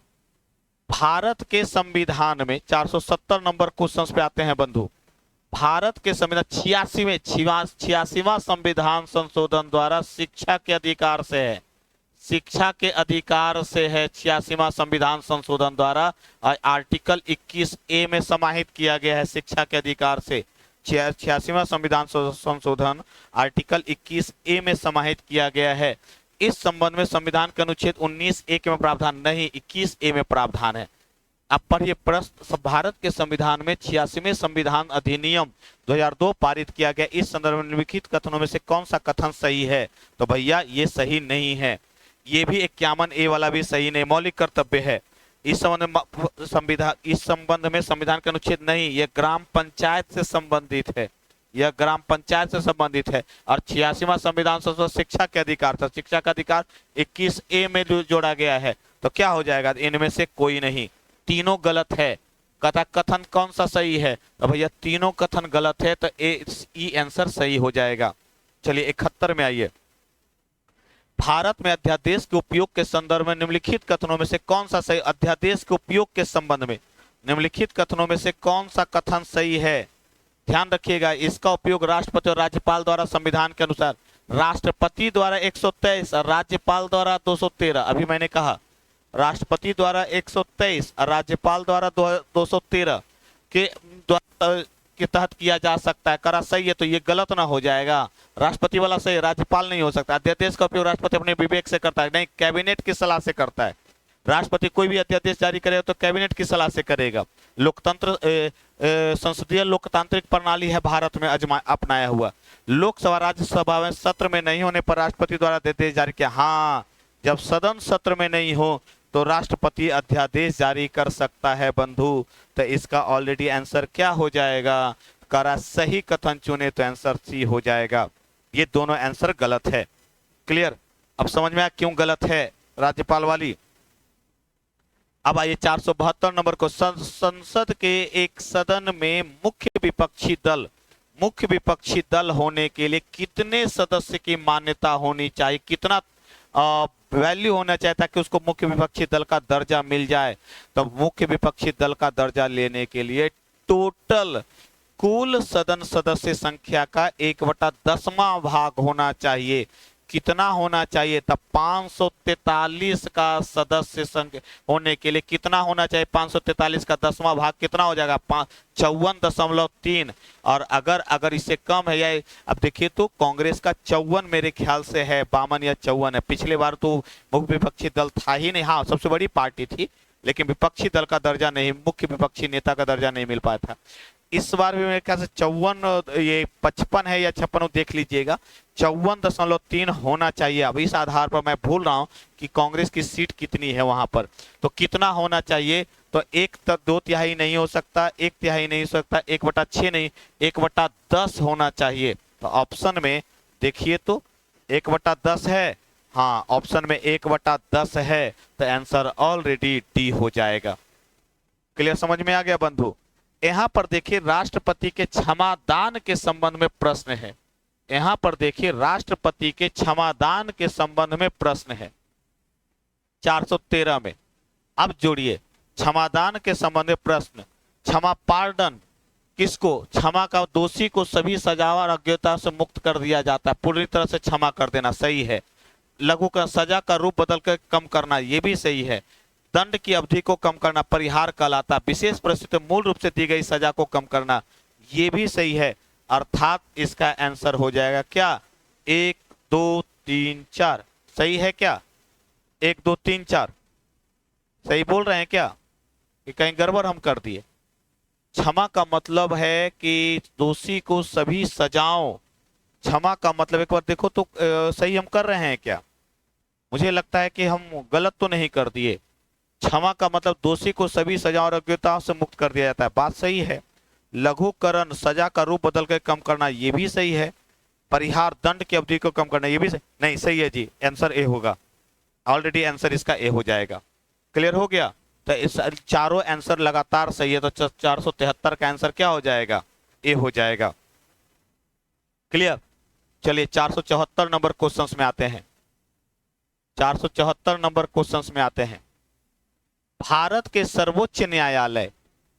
भारत के संविधान में 470 नंबर क्वेश्चंस पे आते हैं बंधु। भारत के संविधान 86वां संविधान संशोधन द्वारा शिक्षा के अधिकार से है। शिक्षा के अधिकार से है 86वां संविधान संशोधन द्वारा। आर्टिकल 21A में समाहित किया गया है शिक्षा के अधिकार से। 86वां संविधान संशोधन आर्टिकल 21A में समाहित किया गया है। इस संबंध में संविधान के अनुच्छेद 19A में प्रावधान नहीं, 21A में प्रावधान है। अब पढ़िए प्रश्न, भारत के संविधान में 86वें संविधान अधिनियम 2002 पारित किया गया। इस संदर्भ में निम्नलिखित कथनों में से कौन सा कथन सही है? तो भैया ये सही नहीं है। ये भी 51A वाला भी सही नहीं, मौलिक कर्तव्य है। इस संबंध में संविधान के अनुच्छेद नहीं, यह ग्राम पंचायत से संबंधित है, यह ग्राम पंचायत से संबंधित है। और 86वां संविधान संशोधन शिक्षा के अधिकार था, शिक्षा का अधिकार 21A में जोड़ा गया है। तो क्या हो जाएगा? इनमें से कोई नहीं, तीनों गलत है। कथन कौन सा सही है? तो भैया तीनों कथन गलत है, तो ई आंसर सही हो जाएगा। चलिए 71 में आइए। भारत में अध्यादेश के उपयोग के संदर्भ में निम्नलिखित कथनों में से कौन सा सही? अध्यादेश के उपयोग के संबंध में निम्नलिखित कथनों में से कौन सा कथन सही है? ध्यान रखिएगा, इसका उपयोग राष्ट्रपति और राज्यपाल द्वारा संविधान के अनुसार, राष्ट्रपति द्वारा 123 और राज्यपाल द्वारा 213। अभी मैंने कहा राष्ट्रपति द्वारा 123 और राज्यपाल द्वारा 213 के तहत किया जा सकता है। करा सही है, तो ये गलत ना हो जाएगा। राष्ट्रपति वाला सही, राज्यपाल नहीं हो सकता। अध्यादेश का उपयोग राष्ट्रपति अपने विवेक से करता है, नहीं कैबिनेट की सलाह से करता है। राष्ट्रपति कोई भी अध्यादेश जारी करेगा तो कैबिनेट की सलाह से करेगा। लोकतंत्र संसदीय लोकतांत्रिक प्रणाली है भारत में अपनाया हुआ। लोकसभा राज्यसभा में सत्र में नहीं होने पर राष्ट्रपति द्वारा अध्यादेश जारी किया। हाँ, जब सदन सत्र में नहीं हो तो राष्ट्रपति अध्यादेश जारी कर सकता है बंधु। तो इसका ऑलरेडी आंसर क्या हो जाएगा? करा सही कथन चुने तो आंसर सी हो जाएगा। ये दोनों आंसर गलत है। क्लियर? अब समझ में आया क्यों गलत है राज्यपाल वाली। अब आइए 472 नंबर को। संसद के एक सदन में मुख्य विपक्षी दल होने के लिए कितने सदस्य की मान्यता होनी चाहिए? कितना वैल्यू होना चाहिए ताकि उसको मुख्य विपक्षी दल का दर्जा मिल जाए? तो मुख्य विपक्षी दल का दर्जा लेने के लिए टोटल कुल सदन सदस्य संख्या का 1/10वां भाग होना चाहिए। कितना होना चाहिए? तब 543 का सदस्य संख्या होने के लिए कितना होना चाहिए? 543 का 10वां भाग कितना हो जाएगा? 54.3। और अगर इससे कम है, या अब देखिए तो कांग्रेस का 54 मेरे ख्याल से है, 52 या 54 है। पिछले बार तो मुख्य विपक्षी दल था ही नहीं। हाँ, सबसे बड़ी पार्टी थी, लेकिन विपक्षी दल का दर्जा नहीं, मुख्य विपक्षी नेता का दर्जा नहीं मिल पाया था। इस बार भी मेरे ख्याल से 54, ये 55 है या 56, देख लीजिएगा। 54.3 होना चाहिए। अब इस आधार पर मैं भूल रहा हूं कि कांग्रेस की सीट कितनी है वहां पर, तो कितना होना चाहिए? तो 1/2 नहीं हो सकता, 1/3 नहीं हो सकता, 1/6 नहीं, 1/10 होना चाहिए। तो ऑप्शन में देखिए तो 1/10 है। हाँ, ऑप्शन में 1/10 है, तो आंसर ऑलरेडी डी हो जाएगा। क्लियर? समझ में आ गया बंधु? यहां पर देखिए राष्ट्रपति के क्षमादान के संबंध में प्रश्न है। यहां पर देखिए राष्ट्रपति के क्षमादान के संबंध में प्रश्न है 413 में। अब जोड़िए क्षमादान के संबंध में प्रश्न। क्षमा, पार्डन किसको? क्षमा का दोषी को सभी सजा और अज्ञता से मुक्त कर दिया जाता है, पूरी तरह से क्षमा कर देना, सही है। लघु का सजा का रूप बदल कर कम करना, ये भी सही है। दंड की अवधि को कम करना परिहार कहलाता। विशेष परिस्थिति में मूल रूप से दी गई सजा को कम करना, ये भी सही है। अर्थात इसका आंसर हो जाएगा क्या? 1 2 3 4 सही है क्या? 1 2 3 4 सही बोल रहे हैं क्या? कि कहीं गड़बड़ हम कर दिए? क्षमा का मतलब है कि दोषी को सभी सजाओं, क्षमा का मतलब एक बार देखो तो सही हम कर रहे हैं क्या? मुझे लगता है कि हम गलत तो नहीं कर दिए। क्षमा का मतलब दोषी को सभी सजा और अज्ञताओं से मुक्त कर दिया जाता है, बात सही है। लघुकरण, सजा का रूप बदल कर कम करना, ये भी सही है। परिहार, दंड की अवधि को कम करना, ये भी नहीं सही है जी। आंसर ए होगा, ऑलरेडी आंसर इसका ए हो जाएगा। क्लियर हो गया? तो इस चारों आंसर लगातार सही है, तो 473 का आंसर क्या हो जाएगा? ए हो जाएगा। क्लियर? चलिए 474 नंबर क्वेश्चंस में आते हैं। 474 नंबर क्वेश्चंस में आते हैं। भारत के सर्वोच्च न्यायालय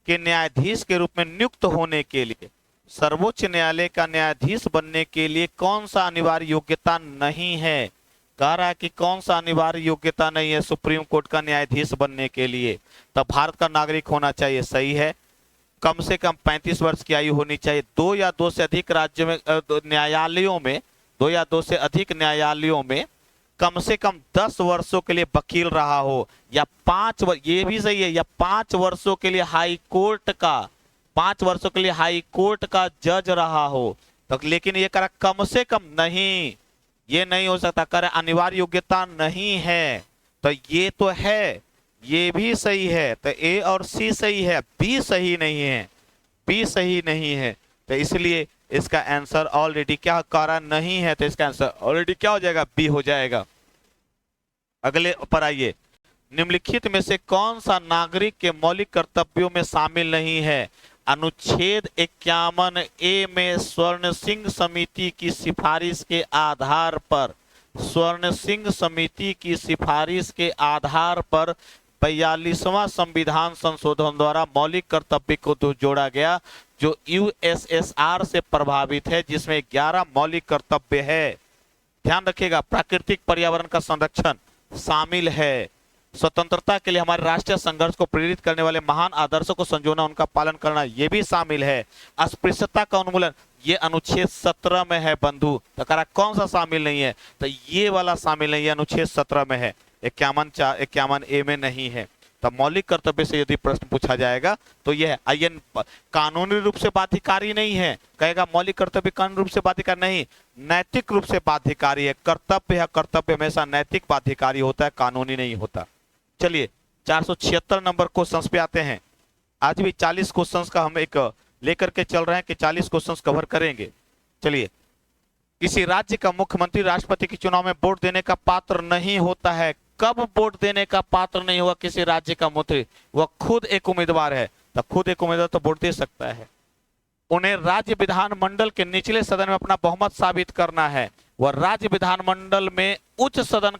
के न्यायाधीश के रूप में नियुक्त होने के लिए, सर्वोच्च न्यायालय का न्यायाधीश बनने के लिए कौन सा अनिवार्य योग्यता नहीं है? कह रहा है कि कौन सा अनिवार्य योग्यता नहीं है सुप्रीम कोर्ट का न्यायाधीश बनने के लिए? तब भारत का नागरिक होना चाहिए, सही है। कम से कम 35 वर्ष की आयु होनी चाहिए। 2 या 2 से अधिक राज्य में न्यायालयों में 2 या 2 से अधिक न्यायालयों में कम से कम 10 वर्षों के लिए वकील रहा हो, या 5 ये भी सही है, या 5 वर्षों के लिए हाई कोर्ट का 5 वर्षों के लिए हाई कोर्ट का जज रहा हो। तो लेकिन ये करा कम से कम, नहीं, ये नहीं हो सकता। करे अनिवार्य योग्यता नहीं है, तो ये तो है, ये भी सही है, तो ए और सी सही है, बी सही नहीं है, बी सही नहीं है। तो इसलिए इसका आंसर ऑलरेडी क्या करा नहीं है, तो इसका आंसर ऑलरेडी क्या हो जाएगा, बी हो जाएगा। अगले पर आइए, निम्नलिखित में से कौन सा नागरिक के मौलिक कर्तव्यों में शामिल नहीं है। अनुच्छेद 51 ए में स्वर्ण सिंह समिति की सिफारिश के आधार पर, स्वर्ण सिंह समिति की सिफारिश के आधार पर 42वां संविधान संशोधन द्वारा मौलिक कर्तव्य को तो जोड़ा गया जो यूएसएसआर से प्रभावित है, जिसमें 11 मौलिक कर्तव्य है। ध्यान रखिएगा, प्राकृतिक पर्यावरण का संरक्षण शामिल है, स्वतंत्रता के लिए हमारे राष्ट्रीय संघर्ष को प्रेरित करने वाले महान आदर्शों को संजोना, उनका पालन करना, ये भी शामिल है। अस्पृश्यता का उन्मूलन, ये अनुच्छेद 17 में है बंधु। तो करा कौन सा शामिल नहीं है, तो ये वाला शामिल नहीं है, अनुच्छेद 17 में है, 51 ए में नहीं है। तो मौलिक कर्तव्य से यदि प्रश्न पूछा जाएगा तो यह है। कानूनी रूप से बाध्यकारी नहीं है, कहेगा मौलिक कर्तव्य कानूनी रूप से बाध्यकारी नहीं, नैतिक रूप से बाध्यकारी है। कर्तव्य है, कर्तव्य हमेशा नैतिक बाध्यकारी होता है, कानूनी नहीं होता। चलिए 476 नंबर क्वेश्चंस पे आते हैं। आज भी 40 क्वेश्चंस का हम एक लेकर के चल रहे हैं कि 40 क्वेश्चंस कवर करेंगे। चलिए, किसी राज्य का मुख्यमंत्री राष्ट्रपति के चुनाव में वोट देने का पात्र नहीं होता है। कब वोट देने का पात्र नहीं हुआ किसी राज्य का मंत्री, वह खुद एक उम्मीदवार है, तो खुद एक उम्मीदवार तो वोट दे सकता है। उन्हें राज्य विधानमंडल के निचले सदन में अपना बहुमत साबित करना है। वह राज्य विधानमंडल में उच्च सदन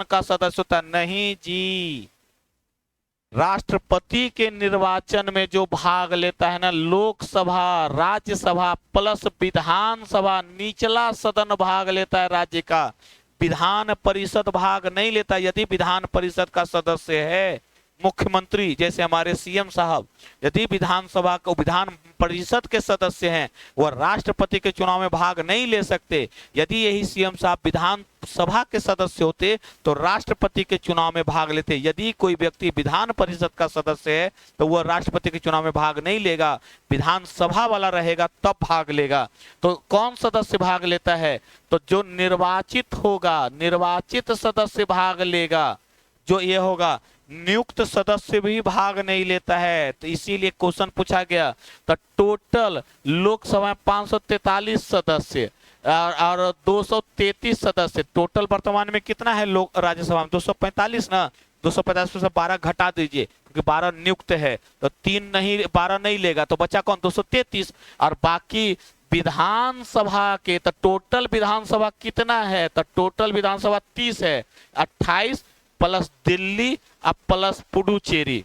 का सदस्य होता नहीं जी। राष्ट्रपति के निर्वाचन में जो भाग लेता है ना, लोकसभा, राज्यसभा प्लस विधानसभा, निचला सदन भाग लेता है राज्य का, विधान परिषद भाग नहीं लेता। यदि विधान परिषद का सदस्य है मुख्यमंत्री, जैसे हमारे सीएम साहब, यदि विधानसभा को विधान परिषद के सदस्य हैं, वह राष्ट्रपति के चुनाव में भाग नहीं ले सकते। यदि यही सीएम साहब विधानसभा के सदस्य होते तो राष्ट्रपति के चुनाव में भाग लेते। यदि कोई व्यक्ति विधान परिषद का सदस्य है तो वह राष्ट्रपति के चुनाव में भाग नहीं लेगा, विधानसभा वाला रहेगा तब भाग लेगा। तो कौन सदस्य भाग लेता है, तो जो निर्वाचित होगा, निर्वाचित सदस्य भाग लेगा। जो ये होगा, नियुक्त सदस्य भी भाग नहीं लेता है। तो इसीलिए क्वेश्चन पूछा गया। तो टोटल लोकसभा में 543 सदस्य और 233 सदस्य, टोटल वर्तमान में कितना है लोक राज्यसभा में, 245 ना, 250 में से 12 घटा दीजिए क्योंकि 12 नियुक्त है, तो 12 नहीं लेगा, तो बचा कौन, 233। और बाकी विधानसभा के, तो टोटल विधानसभा कितना है, तो टोटल विधानसभा 30 है, 28 प्लस दिल्ली अब प्लस पुडुचेरी,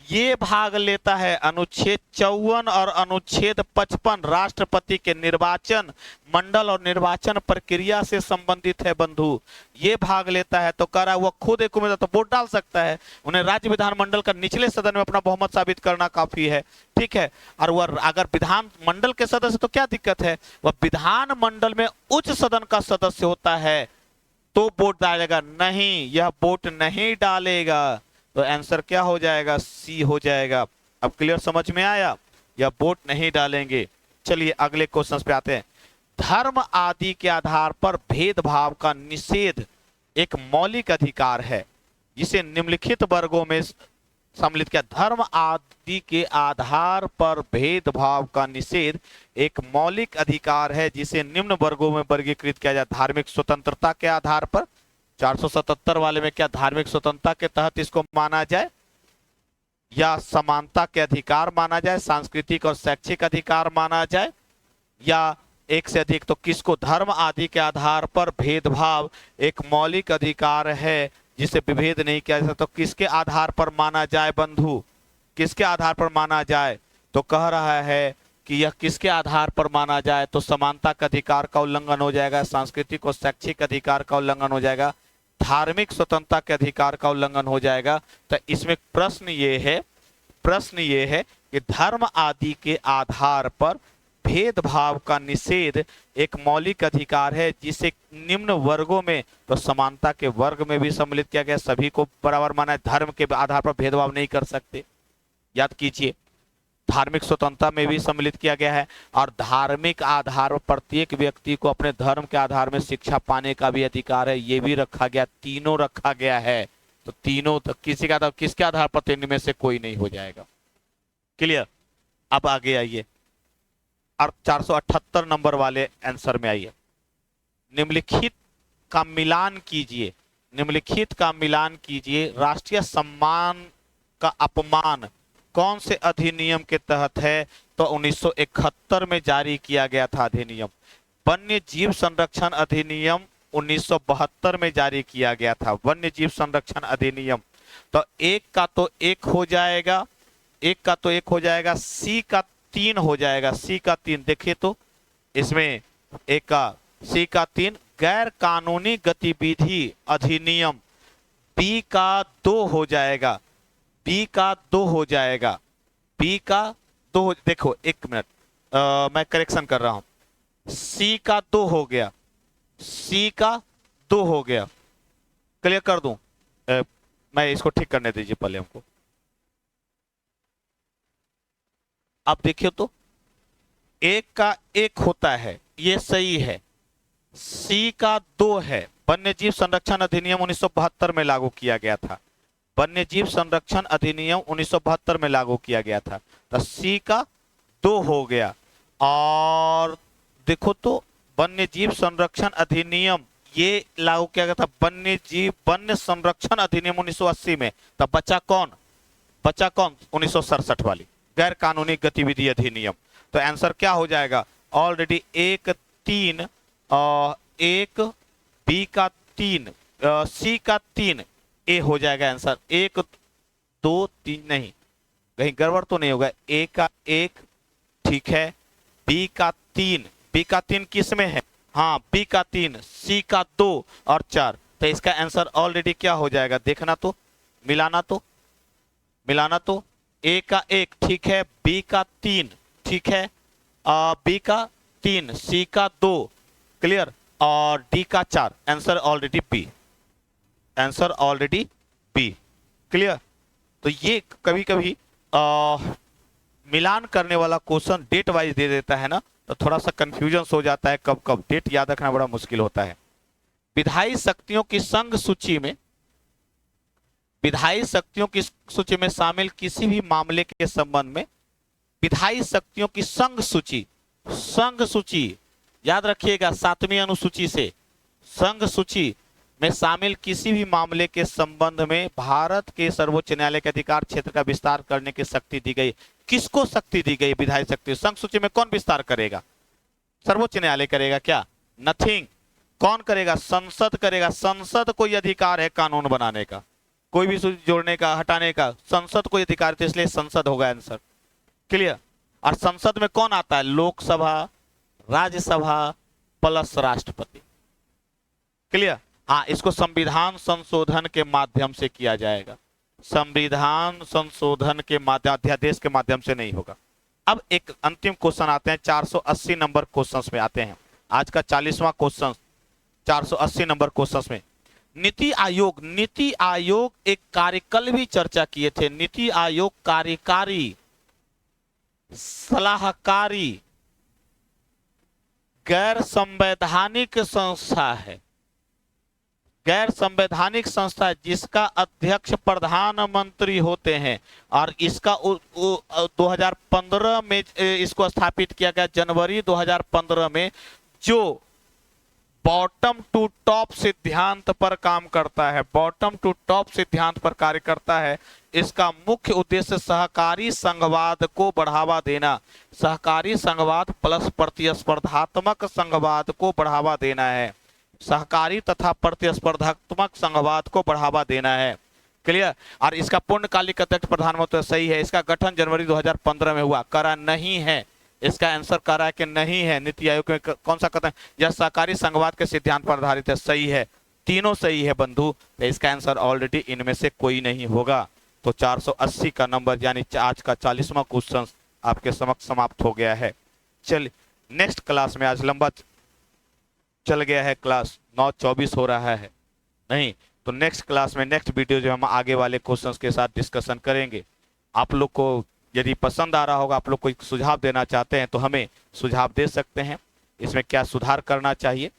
ये भाग लेता है। अनुच्छेद 54 और अनुच्छेद 55 राष्ट्रपति के निर्वाचन मंडल और निर्वाचन प्रक्रिया से संबंधित है बंधु, ये भाग लेता है। तो कह रहा है वह खुद एक उम्मीदवार तो वोट डाल सकता है, उन्हें राज्य विधानमंडल का निचले सदन में अपना बहुमत साबित करना काफी है, ठीक है। और वह अगर विधान मंडल के सदस्य तो क्या दिक्कत है, वह विधानमंडल में उच्च सदन का सदस्य होता है तो वोट डालेगा, नहीं, यह वोट नहीं डालेगा। तो आंसर क्या हो जाएगा, सी हो जाएगा। अब क्लियर समझ में आया, यह वोट नहीं डालेंगे। चलिए अगले क्वेश्चन पे आते हैं। धर्म आदि के आधार पर भेदभाव का निषेध एक मौलिक अधिकार है, जिसे निम्नलिखित वर्गों में सम्मिलित किया। धर्म आदि के आधार पर भेदभाव का निषेध एक मौलिक अधिकार है, जिसे निम्न वर्गों में वर्गीकृत किया जाए। धार्मिक स्वतंत्रता के आधार पर, 477 वाले में क्या धार्मिक स्वतंत्रता के तहत इसको माना जाए, या समानता के अधिकार माना जाए, सांस्कृतिक और शैक्षिक अधिकार माना जाए, या एक से अधिक। तो किसको, धर्म आदि के आधार पर भेदभाव एक मौलिक अधिकार है जिसे विभेद नहीं किया जा सकता। तो किसके आधार पर माना जाए बंधु, किसके आधार पर माना जाए, तो कह रहा है कि यह किसके आधार पर माना जाए, तो समानता के अधिकार का उल्लंघन हो जाएगा, सांस्कृतिक और शैक्षिक अधिकार का उल्लंघन हो जाएगा, धार्मिक स्वतंत्रता के अधिकार का उल्लंघन हो जाएगा। तो इसमें प्रश्न ये है कि धर्म आदि के आधार पर भेदभाव का निषेध एक मौलिक अधिकार है जिसे निम्न वर्गों में, तो समानता के वर्ग में भी सम्मिलित किया गया, सभी को बराबर माना है, धर्म के आधार पर भेदभाव नहीं कर सकते, याद कीजिए। धार्मिक स्वतंत्रता में भी सम्मिलित किया गया है, और धार्मिक आधार पर प्रत्येक व्यक्ति को अपने धर्म के आधार में शिक्षा पाने का भी अधिकार है, ये भी रखा गया, तीनों रखा गया है। तो तीनों तो किसी का, किसके आधार पर, तीन में से कोई नहीं हो जाएगा। क्लियर। अब आगे आइए और 478 नंबर वाले आंसर में आइए। निम्नलिखित का मिलान कीजिए, निम्नलिखित का मिलान कीजिए। राष्ट्रीय सम्मान का अपमान कौन से अधिनियम के तहत है? तो 1971 में जारी किया गया था अधिनियम। वन्य जीव संरक्षण अधिनियम 1972 में जारी किया गया था, वन्य जीव संरक्षण अधिनियम। तो एक का तो एक हो जाएगा, एक का तो एक हो जाएगा, सी का 3 हो जाएगा, सी का 3। देखिए तो इसमें एक का, सी का 3। गैर कानूनी गतिविधि अधिनियम, बी का 2 हो जाएगा, बी का 2 हो जाएगा, बी का 2। देखो एक मिनट, मैं करेक्शन कर रहा हूं, सी का 2 हो गया, सी का 2 हो गया। क्लियर कर दूं? मैं इसको ठीक करने दीजिए पहले हमको। अब देखिए तो एक का 1 होता है, ये सही है। सी का 2 है। वन्य जीव संरक्षण अधिनियम 1972 में लागू किया गया था, वन्य जीव संरक्षण अधिनियम 1972 में लागू किया गया था, तो सी का 2 हो गया। और देखो तो वन्य जीव संरक्षण अधिनियम ये लागू किया गया था, वन्य संरक्षण अधिनियम 1980 में। तब बचा कौन? बचा कौन? 1967 वाली गैर कानूनी गतिविधि अधिनियम। तो आंसर क्या हो जाएगा? ऑलरेडी 1 3 1, बी का 3, सी का 3, ए हो जाएगा आंसर। 1 2 3 नहीं, कहीं गड़बड़ तो नहीं होगा। ए का 1 ठीक है, बी का 3, बी का 3 किस में है? हाँ बी का 3, सी का 2 और 4। तो इसका आंसर ऑलरेडी क्या हो जाएगा? देखना तो, मिलाना तो, मिलाना तो। ए का 1 ठीक है, बी का 3 ठीक है, बी का 3, सी का 2 क्लियर, और डी का 4। Answer already B, answer already B. Clear. तो ये कभी कभी मिलान करने वाला क्वेश्चन डेट वाइज दे देता है ना, तो थोड़ा सा कंफ्यूजन हो जाता है, कब कब डेट याद रखना बड़ा मुश्किल होता है। विधायी शक्तियों की संघ सूची में, विधायी शक्तियों की सूची में शामिल किसी भी मामले के संबंध में विधायी शक्तियों की संघ सूची, संघ सूची याद रखिएगा 7वीं अनुसूची से, संघ सूची में शामिल किसी भी मामले के संबंध में भारत के सर्वोच्च न्यायालय के अधिकार क्षेत्र का विस्तार करने की शक्ति दी गई। किसको शक्ति दी गई? विधायी शक्ति। संघ सूची में कौन विस्तार करेगा? सर्वोच्च न्यायालय करेगा क्या? नथिंग। कौन करेगा? संसद करेगा। संसद को यह अधिकार है कानून बनाने का, कोई भी सूची जोड़ने का, हटाने का, संसद को अधिकार, तो इसलिए संसद होगा आंसर। क्लियर। और संसद में कौन आता है? लोकसभा, राज्यसभा प्लस राष्ट्रपति। क्लियर। हाँ, इसको संविधान संशोधन के माध्यम से किया जाएगा, संविधान संशोधन के माध्यम, अध्यादेश के माध्यम से नहीं होगा। अब एक अंतिम क्वेश्चन आते हैं, 480 नंबर क्वेश्चंस में आते हैं। आज का 40वां क्वेश्चन 480 नंबर क्वेश्चंस में। नीति आयोग, नीति आयोग एक कार्यकल भी चर्चा किए थे। नीति आयोग कार्यकारी, सलाहकारी, गैर संवैधानिक संस्था है, गैर संवैधानिक संस्था है जिसका अध्यक्ष प्रधानमंत्री होते हैं, और इसका 2015 में इसको स्थापित किया गया, जनवरी 2015 में, जो बॉटम टू टॉप सिद्धांत पर काम करता है, बॉटम टू टॉप सिद्धांत पर कार्य करता है। इसका मुख्य उद्देश्य सहकारी संघवाद को बढ़ावा देना, सहकारी संघवाद प्लस प्रतिस्पर्धात्मक संघवाद को बढ़ावा देना है, सहकारी तथा प्रतिस्पर्धात्मक संघवाद को बढ़ावा देना है। क्लियर। और इसका पूर्णकालिक अध्यक्ष प्रधानमंत्री सही है। इसका गठन जनवरी 2015 में हुआ, करा नहीं है। इसका आंसर करा है कि नहीं है। नीति आयोग में कौन सा कथन? यह सहकारी संघवाद के सिद्धांत पर आधारित है। सही है, तीनों सही है बंधु। तो इसका आंसर ऑलरेडी इनमें से कोई नहीं होगा। तो 480 का नंबर यानी आज का 40वां क्वेश्चन आपके समक्ष समाप्त हो गया है। चल नेक्स्ट क्लास में, आज लंबा चल गया है क्लास, 9:24 हो रहा है नहीं, तो नेक्स्ट क्लास में नेक्स्ट वीडियो जो हम आगे वाले क्वेश्चंस के साथ डिस्कशन करेंगे। आप लोग को यदि पसंद आ रहा होगा, आप लोग कोई सुझाव देना चाहते हैं तो हमें सुझाव दे सकते हैं, इसमें क्या सुधार करना चाहिए,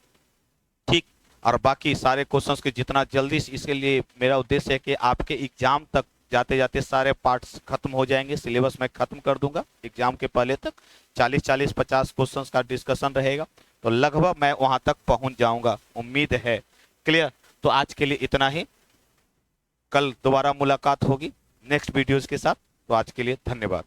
ठीक। और बाकी सारे क्वेश्चंस के जितना जल्दी, इसके लिए मेरा उद्देश्य है कि आपके एग्जाम तक जाते जाते सारे पार्ट्स खत्म हो जाएंगे, सिलेबस मैं खत्म कर दूंगा एग्जाम के पहले तक। 40-40-50 क्वेश्चंस का डिस्कशन रहेगा, तो लगभग मैं वहां तक पहुंच जाऊंगा, उम्मीद है। क्लियर? तो आज के लिए इतना ही, कल दोबारा मुलाकात होगी नेक्स्ट वीडियोस के साथ। तो आज के लिए धन्यवाद।